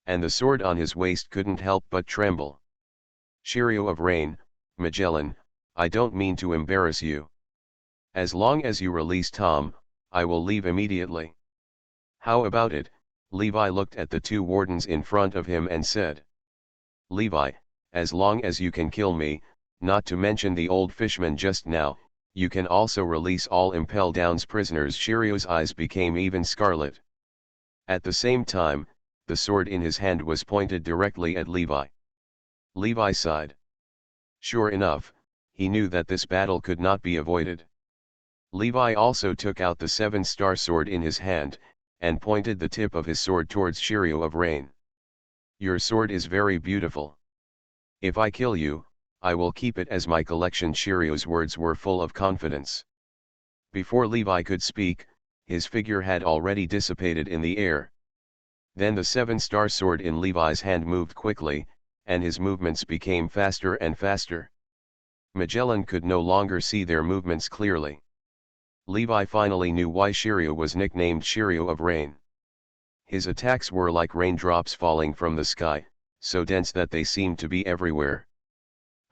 And the sword on his waist couldn't help but tremble. Shiryu of Rain, Magellan, I don't mean to embarrass you. As long as you release Tom, I will leave immediately. How about it? Levi looked at the two wardens in front of him and said. Levi, as long as you can kill me, not to mention the old fishman just now, you can also release all Impel Down's prisoners. Shiryu's eyes became even scarlet. At the same time, the sword in his hand was pointed directly at Levi. Levi sighed. Sure enough, he knew that this battle could not be avoided. Levi also took out the 7-star sword in his hand, and pointed the tip of his sword towards Shiryu of Rain. Your sword is very beautiful. If I kill you, I will keep it as my collection. Shiryu's words were full of confidence. Before Levi could speak, his figure had already dissipated in the air. Then the 7-star sword in Levi's hand moved quickly, and his movements became faster and faster. Magellan could no longer see their movements clearly. Levi finally knew why Shiryu was nicknamed Shiryu of Rain. His attacks were like raindrops falling from the sky, so dense that they seemed to be everywhere.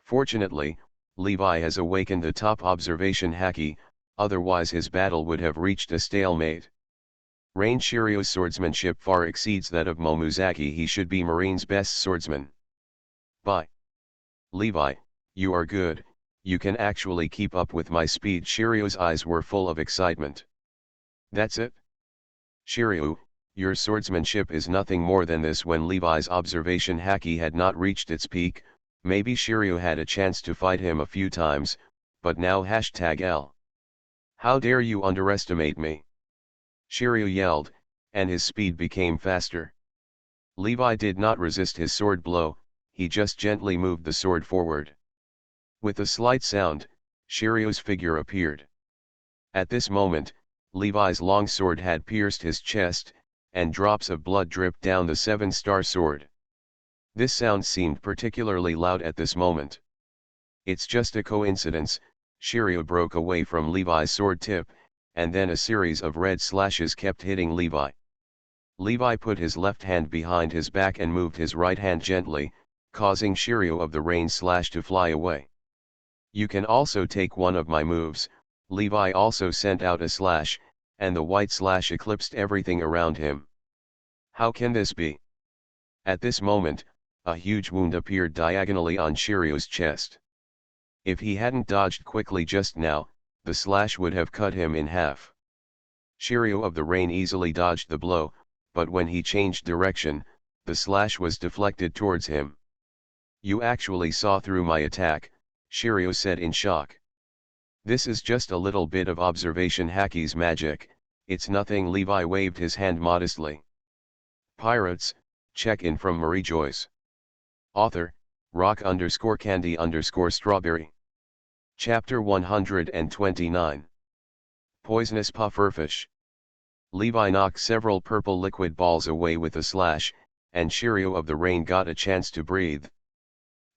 Fortunately, Levi has awakened the top observation haki, otherwise his battle would have reached a stalemate. Rain Shiryu's swordsmanship far exceeds that of Momuzaki. He should be Marine's best swordsman. Bye. Levi, you are good, you can actually keep up with my speed. Shiryu's eyes were full of excitement. That's it? Shiryu, your swordsmanship is nothing more than this. When Levi's observation haki had not reached its peak, maybe Shiryu had a chance to fight him a few times, but now #L. How dare you underestimate me? Shiryu yelled, and his speed became faster. Levi did not resist his sword blow, he just gently moved the sword forward. With a slight sound, Shiryu's figure appeared. At this moment, Levi's long sword had pierced his chest, and drops of blood dripped down the 7-star sword. This sound seemed particularly loud at this moment. It's just a coincidence, Shiryu broke away from Levi's sword tip, and then a series of red slashes kept hitting Levi. Levi put his left hand behind his back and moved his right hand gently, causing Shiryu of the Rain slash to fly away. You can also take one of my moves. Levi also sent out a slash, and the white slash eclipsed everything around him. How can this be? At this moment, a huge wound appeared diagonally on Shiryu's chest. If he hadn't dodged quickly just now, the slash would have cut him in half. Shiryu of the Rain easily dodged the blow, but when he changed direction, the slash was deflected towards him. You actually saw through my attack, Shiryu said in shock. This is just a little bit of observation haki's magic, it's nothing. Levi waved his hand modestly. Pirates, check-in from Mariejois. Author, rock_candy_strawberry. Chapter 129. Poisonous pufferfish. Levi knocked several purple liquid balls away with a slash, and Shiryu of the Rain got a chance to breathe.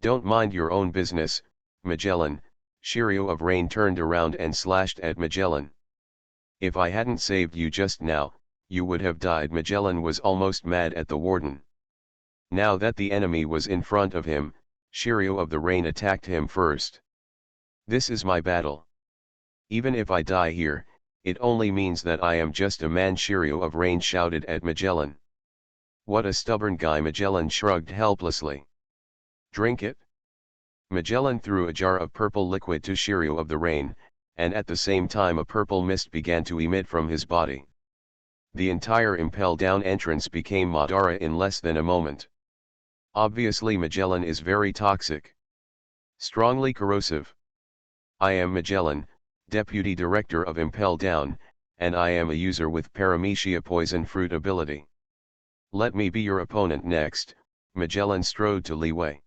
Don't mind your own business, Magellan. Shiryu of Rain turned around and slashed at Magellan. If I hadn't saved you just now, you would have died. Magellan was almost mad at the warden. Now that the enemy was in front of him, Shiryu of the Rain attacked him first. This is my battle. Even if I die here, it only means that I am just a man. Shiryu of Rain shouted at Magellan. What a stubborn guy. Magellan shrugged helplessly. Drink it. Magellan threw a jar of purple liquid to Shiryu of the Rain, and at the same time a purple mist began to emit from his body. The entire Impel Down entrance became Madara in less than a moment. Obviously Magellan is very toxic. Strongly corrosive. I am Magellan, Deputy Director of Impel Down, and I am a user with Paramecia Poison Fruit ability. Let me be your opponent next. Magellan strode to Leeway.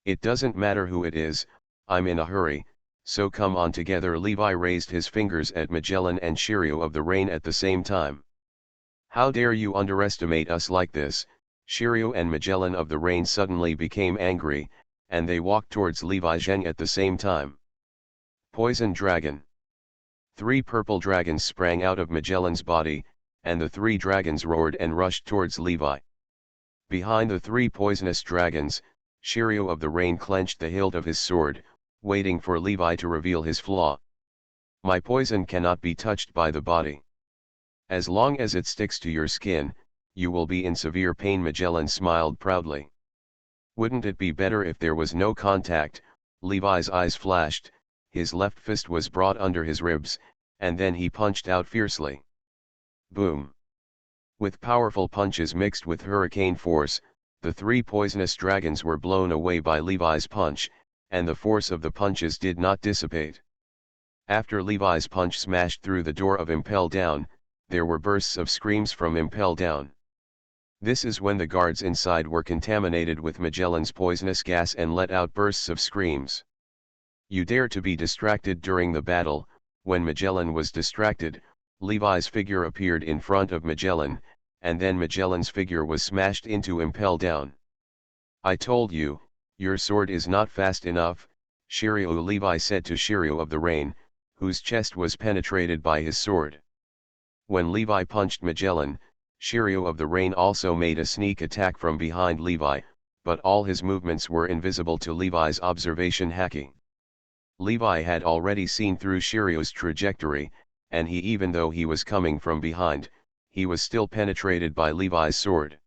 It doesn't matter who it is, I'm in a hurry, so come on together. Levi raised his fingers at Magellan and Shiryu of the Rain at the same time. How dare you underestimate us like this? Shiryu and Magellan of the Rain suddenly became angry, and they walked towards Levi Zheng at the same time. Poison Dragon. 3 purple dragons sprang out of Magellan's body, and the 3 dragons roared and rushed towards Levi. Behind the 3 poisonous dragons, Shiryu of the Rain clenched the hilt of his sword, waiting for Levi to reveal his flaw. My poison cannot be touched by the body. As long as it sticks to your skin, you will be in severe pain. Magellan smiled proudly. Wouldn't it be better if there was no contact? Levi's eyes flashed, his left fist was brought under his ribs, and then he punched out fiercely. Boom! With powerful punches mixed with hurricane force, the 3 poisonous dragons were blown away by Levi's punch, and the force of the punches did not dissipate. After Levi's punch smashed through the door of Impel Down, there were bursts of screams from Impel Down. This is when the guards inside were contaminated with Magellan's poisonous gas and let out bursts of screams. You dare to be distracted during the battle. When Magellan was distracted, Levi's figure appeared in front of Magellan, and then Magellan's figure was smashed into Impel Down. I told you, your sword is not fast enough, Shiryu. Levi said to Shiryu of the Rain, whose chest was penetrated by his sword. When Levi punched Magellan, Shiryu of the Rain also made a sneak attack from behind Levi, but all his movements were invisible to Levi's observation haki. Levi had already seen through Shiryu's trajectory, and even though he was coming from behind, he was still penetrated by Levi's sword.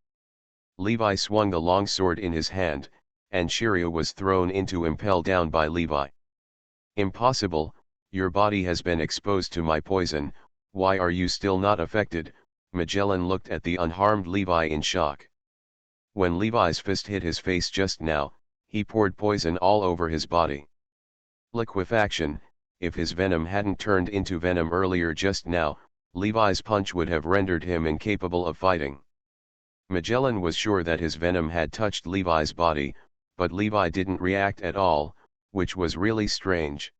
Levi swung the long sword in his hand, and Shiryu was thrown into Impel Down by Levi. Impossible, your body has been exposed to my poison, why are you still not affected? Magellan looked at the unharmed Levi in shock. When Levi's fist hit his face just now, he poured poison all over his body. Liquefaction. If his venom hadn't turned into venom earlier just now, Levi's punch would have rendered him incapable of fighting. Magellan was sure that his venom had touched Levi's body, but Levi didn't react at all, which was really strange.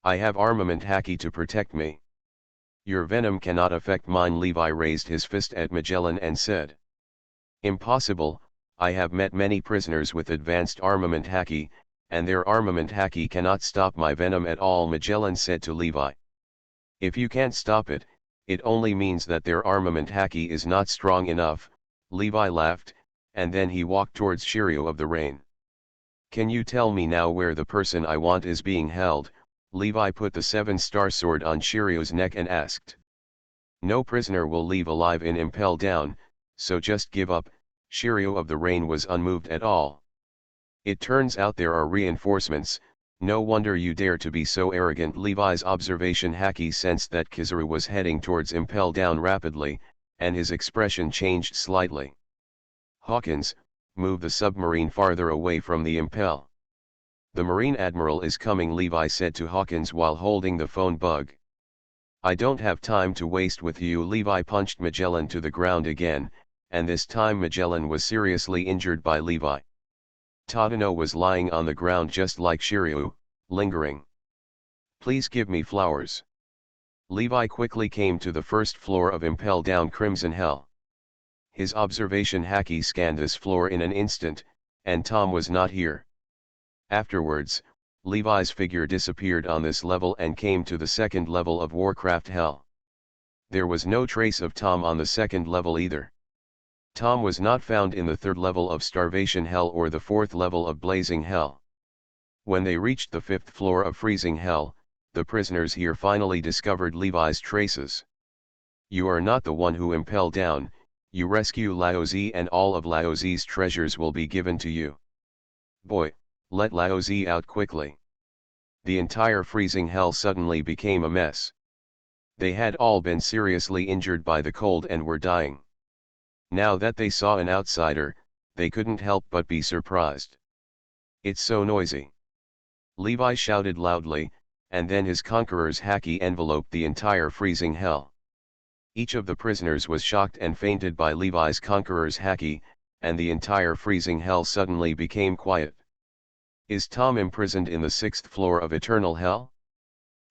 I have armament haki to protect me. Your venom cannot affect mine. Levi raised his fist at Magellan and said. Impossible, I have met many prisoners with advanced armament haki, and their armament haki cannot stop my venom at all. Magellan said to Levi. If you can't stop it, it only means that their armament haki is not strong enough. Levi laughed, and then he walked towards Shiryu of the Rain. Can you tell me now where the person I want is being held? Levi put the 7-star sword on Shiryu's neck and asked. No prisoner will leave alive in Impel Down, so just give up. Shiryu of the Rain was unmoved at all. It turns out there are reinforcements, no wonder you dare to be so arrogant. Levi's observation haki sensed that Kizaru was heading towards Impel Down rapidly, and his expression changed slightly. Hawkins, move the submarine farther away from the Impel. The Marine Admiral is coming, Levi said to Hawkins while holding the phone bug. I don't have time to waste with you. Levi punched Magellan to the ground again, and this time Magellan was seriously injured by Levi. Tadano was lying on the ground just like Shiryu, lingering. Please give me flowers. Levi quickly came to the first floor of Impel Down Crimson Hell. His observation haki scanned this floor in an instant, and Tom was not here. Afterwards, Levi's figure disappeared on this level and came to the second level of Warcraft Hell. There was no trace of Tom on the second level either. Tom was not found in the third level of Starvation Hell or the fourth level of Blazing Hell. When they reached the fifth floor of Freezing Hell, the prisoners here finally discovered Levi's traces. "You are not the one who impelled down, you rescue Laozi and all of Laozi's treasures will be given to you. Boy, let Laozi out quickly." The entire Freezing Hell suddenly became a mess. They had all been seriously injured by the cold and were dying. Now that they saw an outsider, they couldn't help but be surprised. "It's so noisy," Levi shouted loudly, and then his conqueror's haki enveloped the entire Freezing Hell. Each of the prisoners was shocked and fainted by Levi's conqueror's haki, and the entire Freezing Hell suddenly became quiet. Is Tom imprisoned in the sixth floor of Eternal Hell?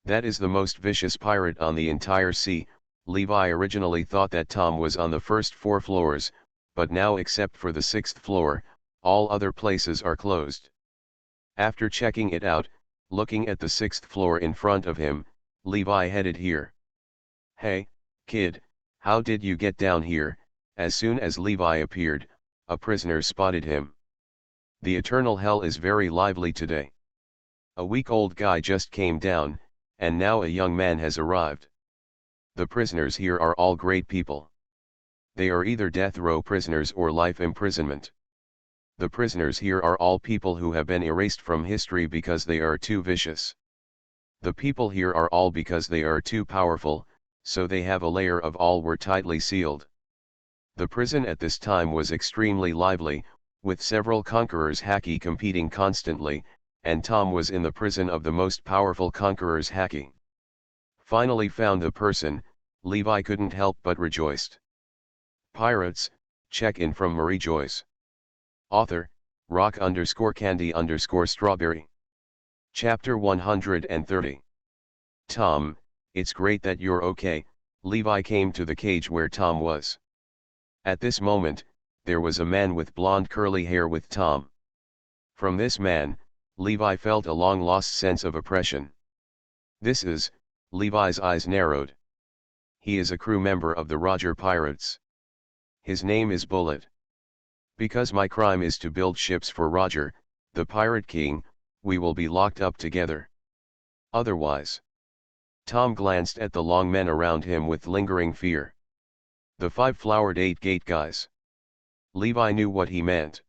That is the most vicious pirate on the entire sea. Levi originally thought that Tom was on the first 4 floors, but now except for the 6th floor, all other places are closed. After checking it out, looking at the 6th floor in front of him, Levi headed here. "Hey, kid, how did you get down here?" As soon as Levi appeared, a prisoner spotted him. "The Eternal Hell is very lively today. A week-old guy just came down, and now a young man has arrived. The prisoners here are all great people. They are either death row prisoners or life imprisonment. The prisoners here are all people who have been erased from history because they are too vicious. The people here are all because they are too powerful, so they have a layer of all were tightly sealed." The prison at this time was extremely lively, with several conquerors haki competing constantly, and Tom was in the prison of the most powerful conquerors haki. Finally found the person, Levi couldn't help but rejoiced. Pirates, check in from Mariejois. Author, rock_candy_strawberry. Chapter 130. Tom, it's great that you're okay. Levi came to the cage where Tom was. At this moment, there was a man with blonde curly hair with Tom. From this man, Levi felt a long-lost sense of oppression. "This is," Levi's eyes narrowed. "He is a crew member of the Roger Pirates. His name is Bullet. Because my crime is to build ships for Roger, the Pirate King, we will be locked up together. Otherwise." Tom glanced at the long men around him with lingering fear. The 5-flowered 8-gate guys. Levi knew what he meant.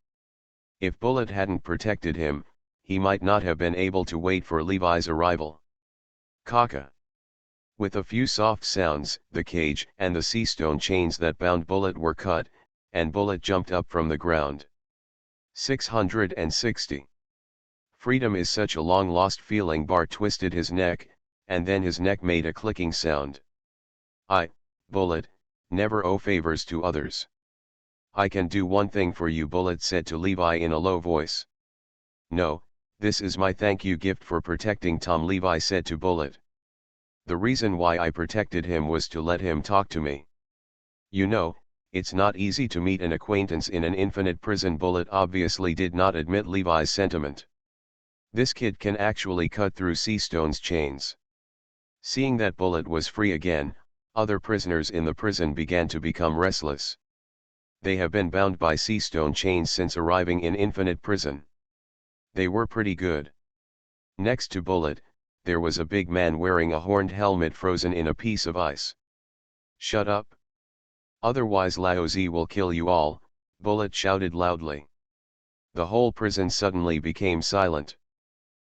If Bullet hadn't protected him, he might not have been able to wait for Levi's arrival. Kaka. With a few soft sounds, the cage and the sea stone chains that bound Bullet were cut, and Bullet jumped up from the ground. 660. Freedom is such a long-lost feeling. Bart twisted his neck, and then his neck made a clicking sound. "I, Bullet, never owe favors to others." "I can do one thing for you," Bullet said to Levi in a low voice. "No, this is my thank you gift for protecting Tom," Levi said to Bullet. "The reason why I protected him was to let him talk to me. You know, it's not easy to meet an acquaintance in an infinite prison." Bullet obviously did not admit Levi's sentiment. "This kid can actually cut through sea stone's chains." Seeing that Bullet was free again, other prisoners in the prison began to become restless. They have been bound by sea stone chains since arriving in infinite prison. They were pretty good. Next to Bullet, there was a big man wearing a horned helmet frozen in a piece of ice. "Shut up. Otherwise Laozi will kill you all," Bullet shouted loudly. The whole prison suddenly became silent.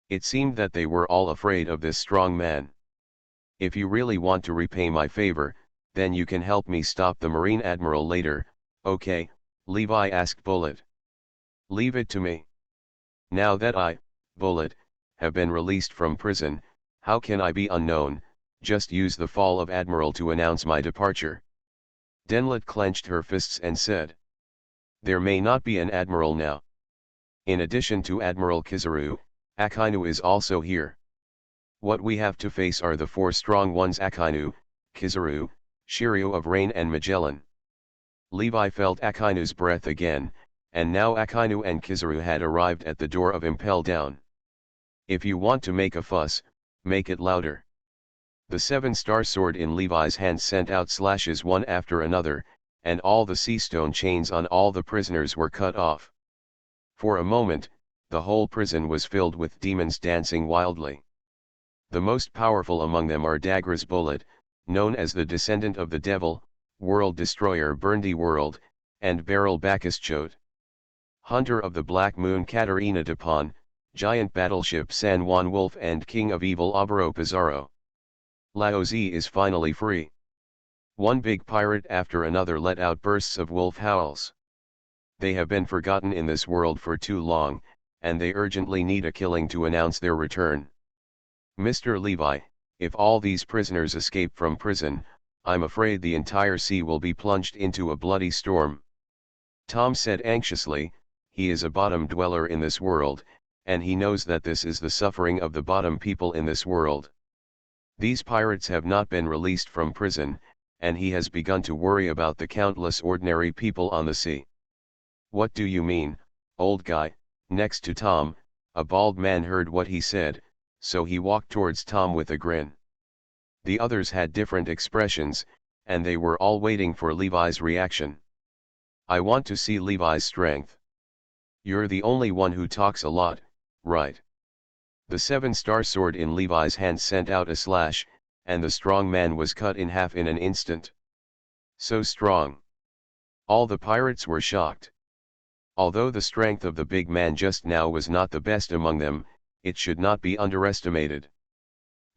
It seemed that they were all afraid of this strong man. "If you really want to repay my favor, then you can help me stop the Marine Admiral later, okay?" Levi asked Bullet. "Leave it to me. Now that I, Bullet, have been released from prison, how can I be unknown? Just use the fall of Admiral to announce my departure." Denlet clenched her fists and said, "There may not be an Admiral now. In addition to Admiral Kizaru, Akainu is also here. What we have to face are the 4 strong ones: Akainu, Kizaru, Shiryu of Rain and Magellan." Levi felt Akainu's breath again, and now Akainu and Kizaru had arrived at the door of Impel Down. If you want to make a fuss, make it louder. The 7-star sword in Levi's hand sent out slashes one after another, and all the sea stone chains on all the prisoners were cut off. For a moment, the whole prison was filled with demons dancing wildly. The most powerful among them are Dagger's bullet, known as the descendant of the devil, world destroyer Burndy World, and Beryl Bacchus-Choate. Hunter of the Black Moon Caterina Dupont, giant battleship San Juan Wolf and king of evil Obaro Pizarro. Laozi is finally free. One big pirate after another let out bursts of wolf howls. They have been forgotten in this world for too long, and they urgently need a killing to announce their return. Mr. Levi, if all these prisoners escape from prison, I'm afraid the entire sea will be plunged into a bloody storm. Tom said anxiously, he is a bottom dweller in this world, and he knows that this is the suffering of the bottom people in this world. These pirates have not been released from prison, and he has begun to worry about the countless ordinary people on the sea. What do you mean, old guy? Next to Tom, a bald man heard what he said, so he walked towards Tom with a grin. The others had different expressions, and they were all waiting for Levi's reaction. I want to see Levi's strength. You're the only one who talks a lot, right? The 7-star sword in Levi's hand sent out a slash, and the strong man was cut in half in an instant. So strong. All the pirates were shocked. Although the strength of the big man just now was not the best among them, it should not be underestimated.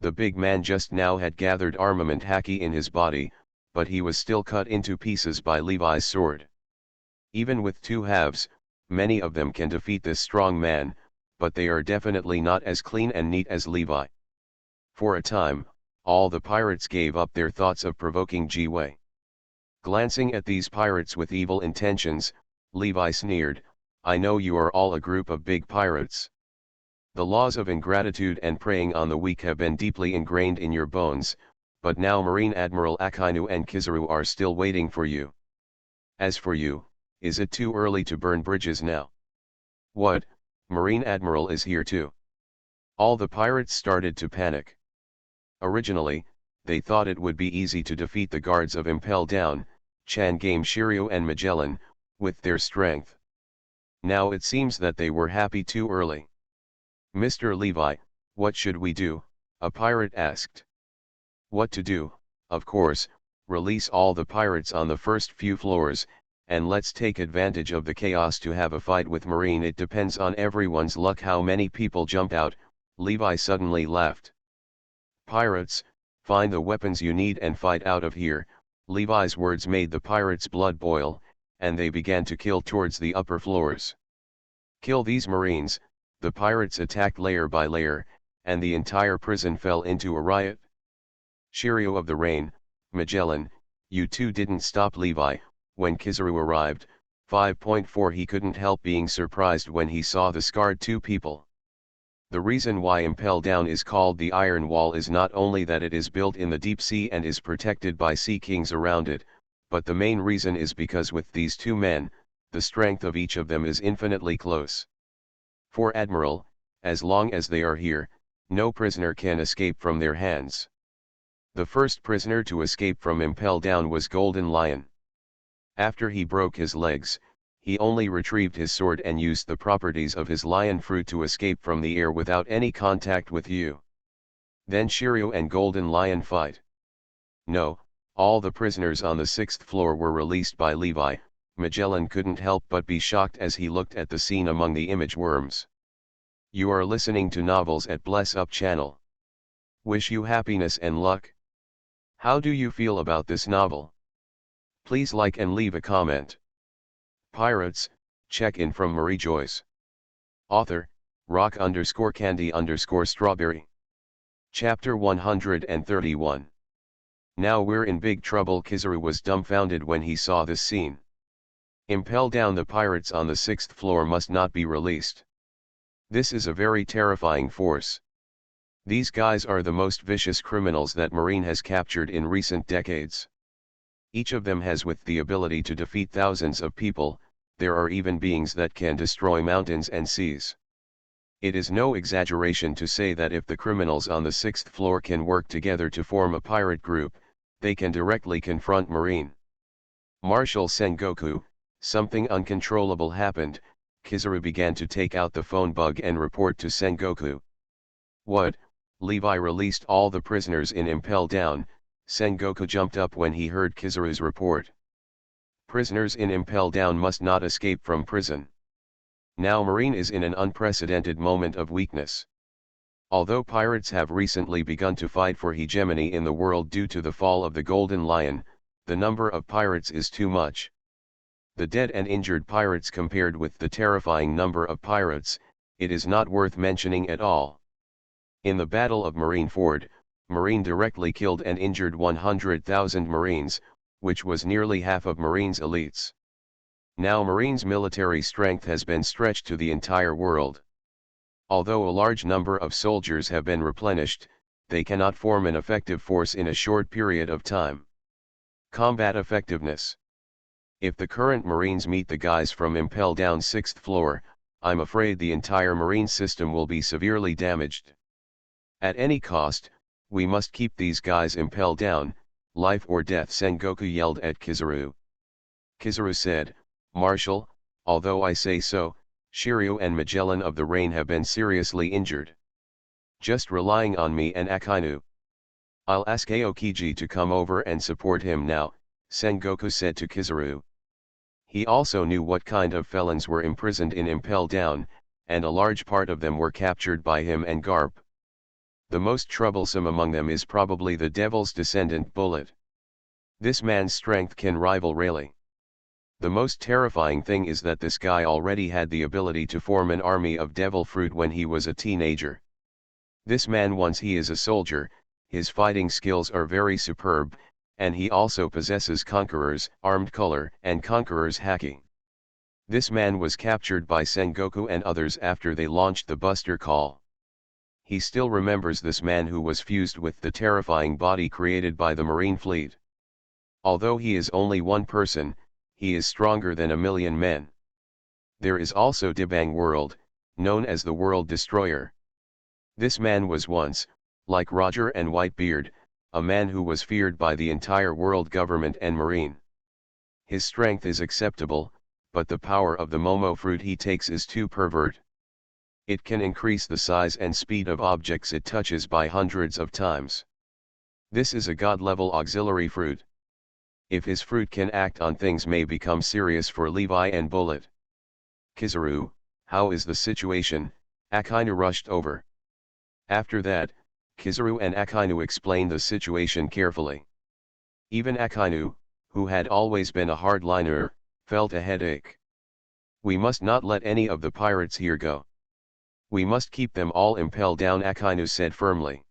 The big man just now had gathered armament haki in his body, but he was still cut into pieces by Levi's sword. Even with two halves, many of them can defeat this strong man, but they are definitely not as clean and neat as Levi. For a time, all the pirates gave up their thoughts of provoking Jiwei. Glancing at these pirates with evil intentions, Levi sneered, I know you are all a group of big pirates. The laws of ingratitude and preying on the weak have been deeply ingrained in your bones, but now Marine Admiral Akainu and Kizaru are still waiting for you. As for you, is it too early to burn bridges now? What, Marine Admiral is here too? All the pirates started to panic. Originally, they thought it would be easy to defeat the guards of Impel Down, Chan Game Shiryu and Magellan, with their strength. Now it seems that they were happy too early. Mr. Levi, what should we do? A pirate asked. What to do, of course, release all the pirates on the first few floors, and let's take advantage of the chaos to have a fight with Marine. It depends on everyone's luck how many people jump out. Levi suddenly laughed. Pirates, find the weapons you need and fight out of here. Levi's words made the pirates' blood boil, and they began to kill towards the upper floors. Kill these Marines. The pirates attacked layer by layer, and the entire prison fell into a riot. Shiryu of the Rain, Magellan, you two didn't stop Levi. When Kizaru arrived, 5.4 he couldn't help being surprised when he saw the scarred two people. The reason why Impel Down is called the Iron Wall is not only that it is built in the deep sea and is protected by sea kings around it, but the main reason is because with these two men, the strength of each of them is infinitely close. For Admiral, as long as they are here, no prisoner can escape from their hands. The first prisoner to escape from Impel Down was Golden Lion. After he broke his legs, he only retrieved his sword and used the properties of his lion fruit to escape from the air without any contact with you. Then Shiryu and Golden Lion fight. No, all the prisoners on the 6th floor were released by Levi. Magellan couldn't help but be shocked as he looked at the scene among the image worms. You are listening to Novels at Bless Up channel. Wish you happiness and luck. How do you feel about this novel? Please like and leave a comment. Pirates, check-in from Mariejois. Author, rock_candy_strawberry. Chapter 131. Now we're in big trouble. Kizaru was dumbfounded when he saw this scene. Impel Down, the pirates on the 6th floor must not be released. This is a very terrifying force. These guys are the most vicious criminals that Marine has captured in recent decades. Each of them has with the ability to defeat thousands of people. There are even beings that can destroy mountains and seas. It is no exaggeration to say that if the criminals on the 6th floor can work together to form a pirate group, they can directly confront Marine Marshal Sengoku. Something uncontrollable happened. Kizaru began to take out the phone bug and report to Sengoku. What? Levi released all the prisoners in Impel Down. Sengoku jumped up when he heard Kizaru's report. Prisoners in Impel Down must not escape from prison. Now Marine is in an unprecedented moment of weakness. Although pirates have recently begun to fight for hegemony in the world due to the fall of the Golden Lion, the number of pirates is too much. The dead and injured pirates compared with the terrifying number of pirates, it is not worth mentioning at all. In the Battle of Marineford, Marine directly killed and injured 100,000 Marines, which was nearly half of Marine's elites. Now Marine's military strength has been stretched to the entire world. Although a large number of soldiers have been replenished, they cannot form an effective force in a short period of time. Combat effectiveness. If the current Marines meet the guys from Impel Down 6th floor, I'm afraid the entire Marine system will be severely damaged. At any cost, we must keep these guys Impel Down, life or death, Sengoku yelled at Kizaru. Kizaru said, Marshal, although I say so, Shiryu and Magellan of the Rain have been seriously injured. Just relying on me and Akainu. I'll ask Aokiji to come over and support him now, Sengoku said to Kizaru. He also knew what kind of felons were imprisoned in Impel Down, and a large part of them were captured by him and Garp. The most troublesome among them is probably the Devil's descendant Bullet. This man's strength can rival Rayleigh. The most terrifying thing is that this guy already had the ability to form an army of devil fruit when he was a teenager. This man, once he is a soldier, his fighting skills are very superb, and he also possesses Conqueror's armed color and Conqueror's haki. This man was captured by Sengoku and others after they launched the Buster Call. He still remembers this man who was fused with the terrifying body created by the Marine Fleet. Although he is only one person, he is stronger than 1,000,000 men. There is also Dibang World, known as the World Destroyer. This man was once, like Roger and Whitebeard, a man who was feared by the entire world government and Marine. His strength is acceptable, but the power of the Momo fruit he takes is too pervert. It can increase the size and speed of objects it touches by hundreds of times. This is a god-level auxiliary fruit. If his fruit can act on things, may become serious for Levi and Bullet. Kizaru, how is the situation? Akainu rushed over. After that, Kizaru and Akainu explained the situation carefully. Even Akainu, who had always been a hardliner, felt a headache. We must not let any of the pirates here go. We must keep them all Impel Down, Akainu said firmly.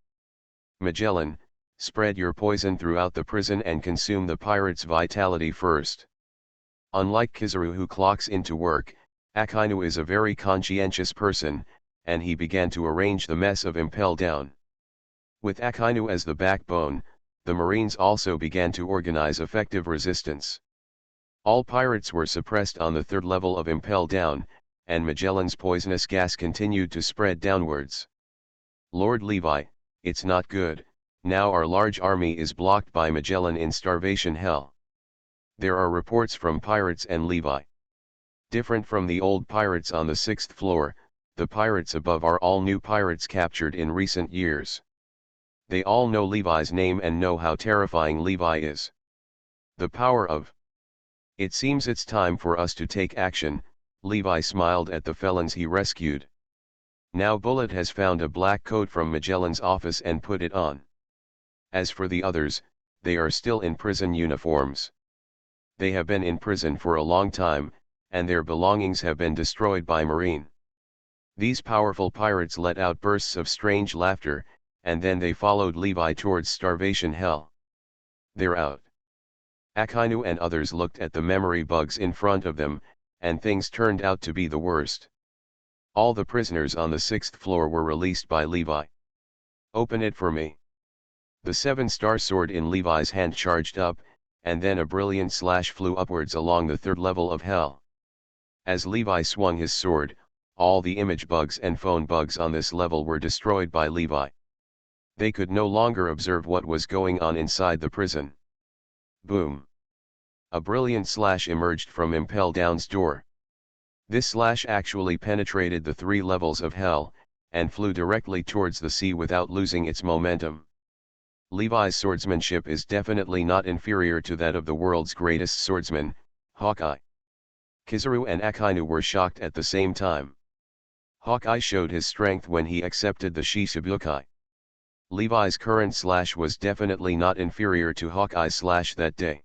Magellan, spread your poison throughout the prison and consume the pirates' vitality first. Unlike Kizaru, who clocks into work, Akainu is a very conscientious person, and he began to arrange the mess of Impel Down. With Akainu as the backbone, the Marines also began to organize effective resistance. All pirates were suppressed on the 3rd level of Impel Down, and Magellan's poisonous gas continued to spread downwards. Lord Levi, it's not good. Now our large army is blocked by Magellan in starvation hell. There are reports from pirates and Levi. Different from the old pirates on the 6th floor, the pirates above are all new pirates captured in recent years. They all know Levi's name and know how terrifying Levi is. The power of. It seems it's time for us to take action, Levi smiled at the felons he rescued. Now Bullet has found a black coat from Magellan's office and put it on. As for the others, they are still in prison uniforms. They have been in prison for a long time, and their belongings have been destroyed by Marine. These powerful pirates let out bursts of strange laughter, and then they followed Levi towards starvation hell. They're out. Akainu and others looked at the memory bugs in front of them, and things turned out to be the worst. All the prisoners on the 6th floor were released by Levi. Open it for me. The 7-star sword in Levi's hand charged up, and then a brilliant slash flew upwards along the 3rd level of hell. As Levi swung his sword, all the image bugs and phone bugs on this level were destroyed by Levi. They could no longer observe what was going on inside the prison. Boom! A brilliant slash emerged from Impel Down's door. This slash actually penetrated the 3 levels of hell, and flew directly towards the sea without losing its momentum. Levi's swordsmanship is definitely not inferior to that of the world's greatest swordsman, Hawkeye. Kizaru and Akainu were shocked at the same time. Hawkeye showed his strength when he accepted the Shishibukai. Levi's current slash was definitely not inferior to Hawkeye's slash that day.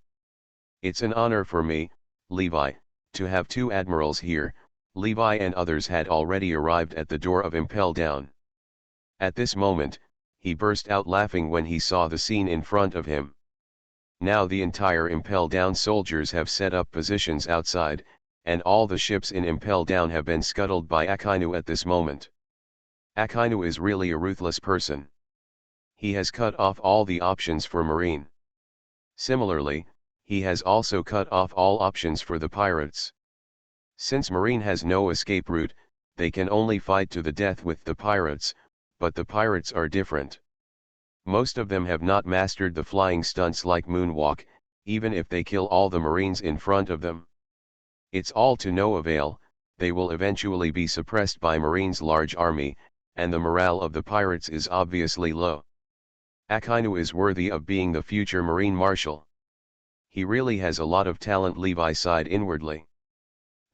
It's an honor for me, Levi, to have 2 admirals here. Levi and others had already arrived at the door of Impel Down. At this moment, he burst out laughing when he saw the scene in front of him. Now the entire Impel Down soldiers have set up positions outside, and all the ships in Impel Down have been scuttled by Akainu at this moment. Akainu is really a ruthless person. He has cut off all the options for Marine. Similarly, he has also cut off all options for the pirates. Since Marine has no escape route, they can only fight to the death with the pirates, but the pirates are different. Most of them have not mastered the flying stunts like moonwalk, even if they kill all the Marines in front of them. It's all to no avail, they will eventually be suppressed by Marine's large army, and the morale of the pirates is obviously low. Akainu is worthy of being the future Marine Marshal. He really has a lot of talent. Levi sighed inwardly.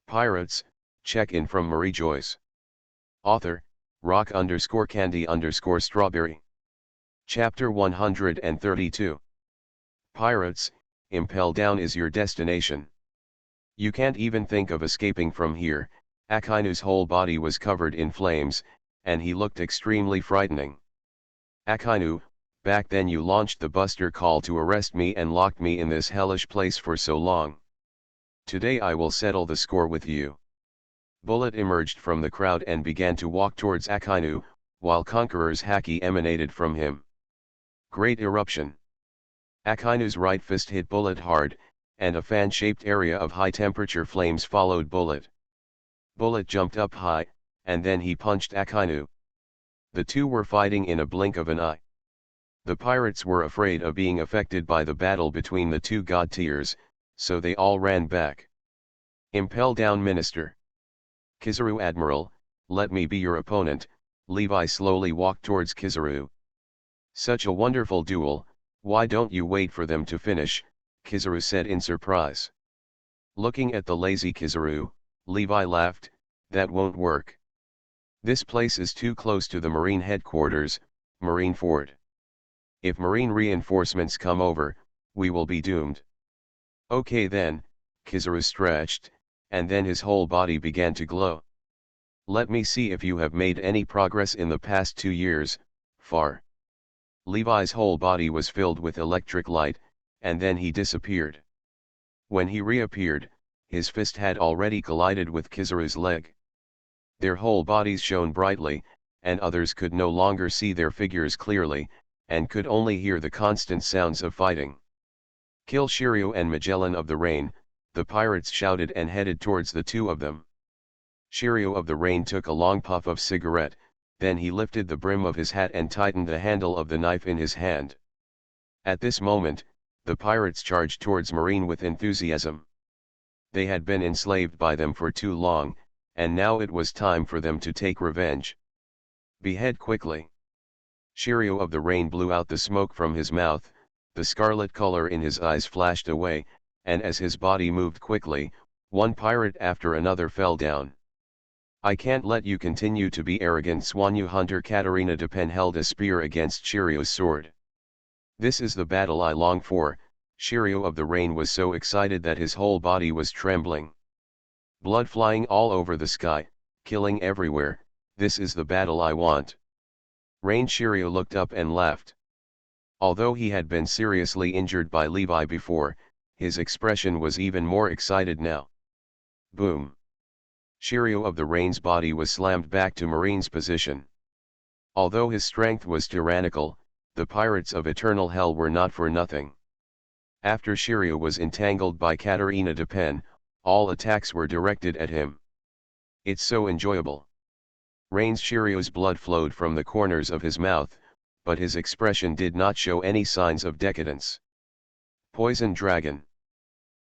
Pirates, check-in from Mariejois. Author, rock_candy_strawberry. Chapter 132. Pirates, Impel Down is your destination. You can't even think of escaping from here. Akainu's whole body was covered in flames, and he looked extremely frightening. Akainu, back then you launched the buster call to arrest me and locked me in this hellish place for so long. Today I will settle the score with you. Bullet emerged from the crowd and began to walk towards Akainu, while Conqueror's haki emanated from him. Great eruption. Akainu's right fist hit Bullet hard, and a fan-shaped area of high-temperature flames followed Bullet. Bullet jumped up high, and then he punched Akainu. The two were fighting in a blink of an eye. The pirates were afraid of being affected by the battle between the two god tiers, so they all ran back. Impel Down Minister. Kizaru Admiral, let me be your opponent. Levi slowly walked towards Kizaru. Such a wonderful duel, why don't you wait for them to finish, Kizaru said in surprise. Looking at the lazy Kizaru, Levi laughed, that won't work. This place is too close to the Marine headquarters, Marine Ford. If Marine reinforcements come over, we will be doomed. Okay then, Kizaru stretched, and then his whole body began to glow. Let me see if you have made any progress in the past 2 years, far. Levi's whole body was filled with electric light, and then he disappeared. When he reappeared, his fist had already collided with Kizaru's leg. Their whole bodies shone brightly, and others could no longer see their figures clearly, and could only hear the constant sounds of fighting. Kill Shiryu and Magellan of the Rain, the pirates shouted and headed towards the two of them. Shiryu of the Rain took a long puff of cigarette, then he lifted the brim of his hat and tightened the handle of the knife in his hand. At this moment, the pirates charged towards Marine with enthusiasm. They had been enslaved by them for too long, and now it was time for them to take revenge. Behead quickly. Shiryu of the Rain blew out the smoke from his mouth, the scarlet color in his eyes flashed away, and as his body moved quickly, one pirate after another fell down. I can't let you continue to be arrogant. Swanyu Hunter Katarina de Pen held a spear against Shiryu's sword. This is the battle I long for. Shiryu of the Rain was so excited that his whole body was trembling. Blood flying all over the sky, killing everywhere, this is the battle I want. Rain. Shiryu looked up and laughed. Although he had been seriously injured by Levi before, his expression was even more excited now. Boom. Shiryu of the Rain's body was slammed back to Marine's position. Although his strength was tyrannical, the pirates of Eternal Hell were not for nothing. After Shiryu was entangled by Katarina de Pen, all attacks were directed at him. It's so enjoyable. Rain's Shirio's blood flowed from the corners of his mouth, but his expression did not show any signs of decadence. Poison dragon.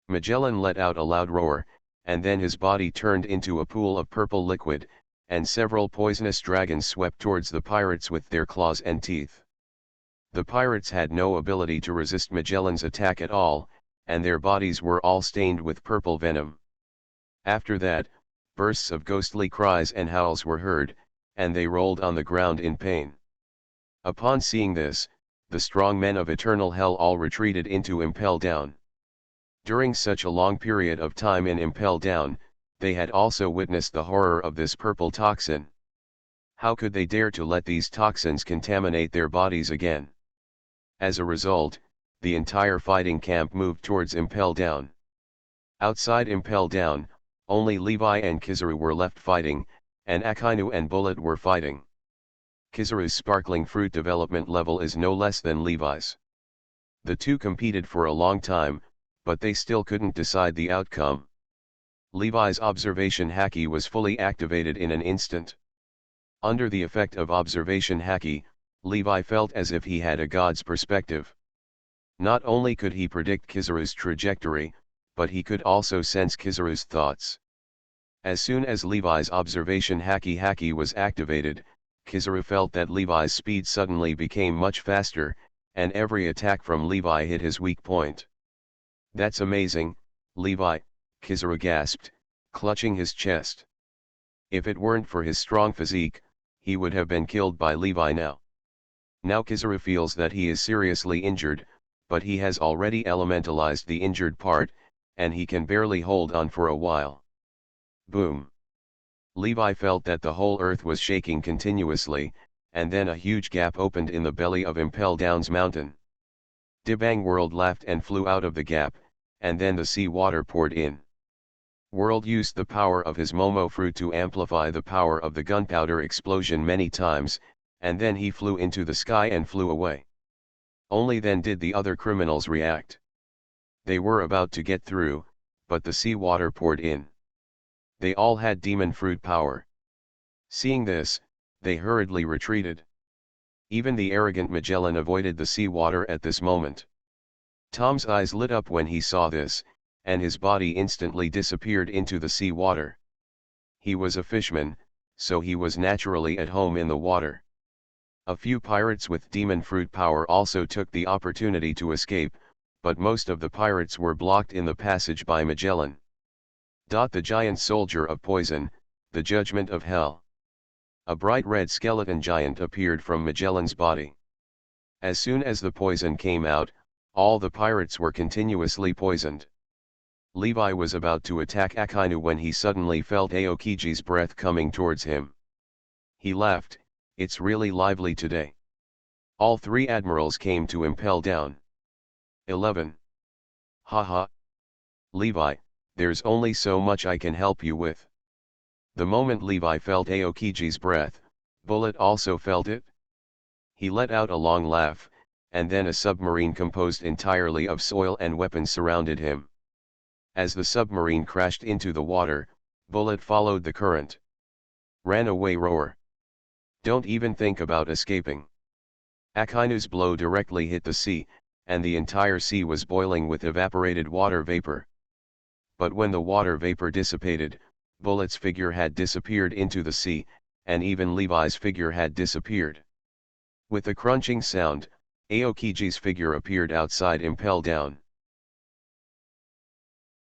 Magellan let out a loud roar, and then his body turned into a pool of purple liquid, and several poisonous dragons swept towards the pirates with their claws and teeth. The pirates had no ability to resist Magellan's attack at all, and their bodies were all stained with purple venom. After that, bursts of ghostly cries and howls were heard, and they rolled on the ground in pain. Upon seeing this, the strong men of eternal hell all retreated into Impel Down. During such a long period of time in Impel Down, they had also witnessed the horror of this purple toxin. How could they dare to let these toxins contaminate their bodies again? As a result, the entire fighting camp moved towards Impel Down. Outside Impel Down, only Levi and Kizaru were left fighting, and Akainu and Bullet were fighting. Kizaru's sparkling fruit development level is no less than Levi's. The two competed for a long time, but they still couldn't decide the outcome. Levi's observation haki was fully activated in an instant. Under the effect of observation haki, Levi felt as if he had a god's perspective. Not only could he predict Kizaru's trajectory, but he could also sense Kizaru's thoughts. As soon as Levi's observation haki was activated, Kizaru felt that Levi's speed suddenly became much faster, and every attack from Levi hit his weak point. "That's amazing, Levi," Kizaru gasped, clutching his chest. If it weren't for his strong physique, he would have been killed by Levi now. Now Kizaru feels that he is seriously injured, but he has already elementalized the injured part, and he can barely hold on for a while. Boom! Levi felt that the whole earth was shaking continuously, and then a huge gap opened in the belly of Impel Down's mountain. Dibang World laughed and flew out of the gap, and then the sea water poured in. World used the power of his Momo fruit to amplify the power of the gunpowder explosion many times, and then he flew into the sky and flew away. Only then did the other criminals react. They were about to get through, but the sea water poured in. They all had demon fruit power. Seeing this, they hurriedly retreated. Even the arrogant Magellan avoided the sea water at this moment. Tom's eyes lit up when he saw this, and his body instantly disappeared into the sea water. He was a fishman, so he was naturally at home in the water. A few pirates with demon fruit power also took the opportunity to escape, but most of the pirates were blocked in the passage by Magellan. The giant soldier of poison, the judgment of hell. A bright red skeleton giant appeared from Magellan's body. As soon as the poison came out, all the pirates were continuously poisoned. Levi was about to attack Akainu when he suddenly felt Aokiji's breath coming towards him. He laughed, "It's really lively today." All three admirals came to Impel Down. 11. Haha. Levi, there's only so much I can help you with. The moment Levi felt Aokiji's breath, Bullet also felt it. He let out a long laugh, and then a submarine composed entirely of soil and weapons surrounded him. As the submarine crashed into the water, Bullet followed the current. "Ran away, roar. Don't even think about escaping." Akainu's blow directly hit the sea, and the entire sea was boiling with evaporated water vapor. But when the water vapor dissipated, Bullet's figure had disappeared into the sea, and even Levi's figure had disappeared. With a crunching sound, Aokiji's figure appeared outside Impel Down.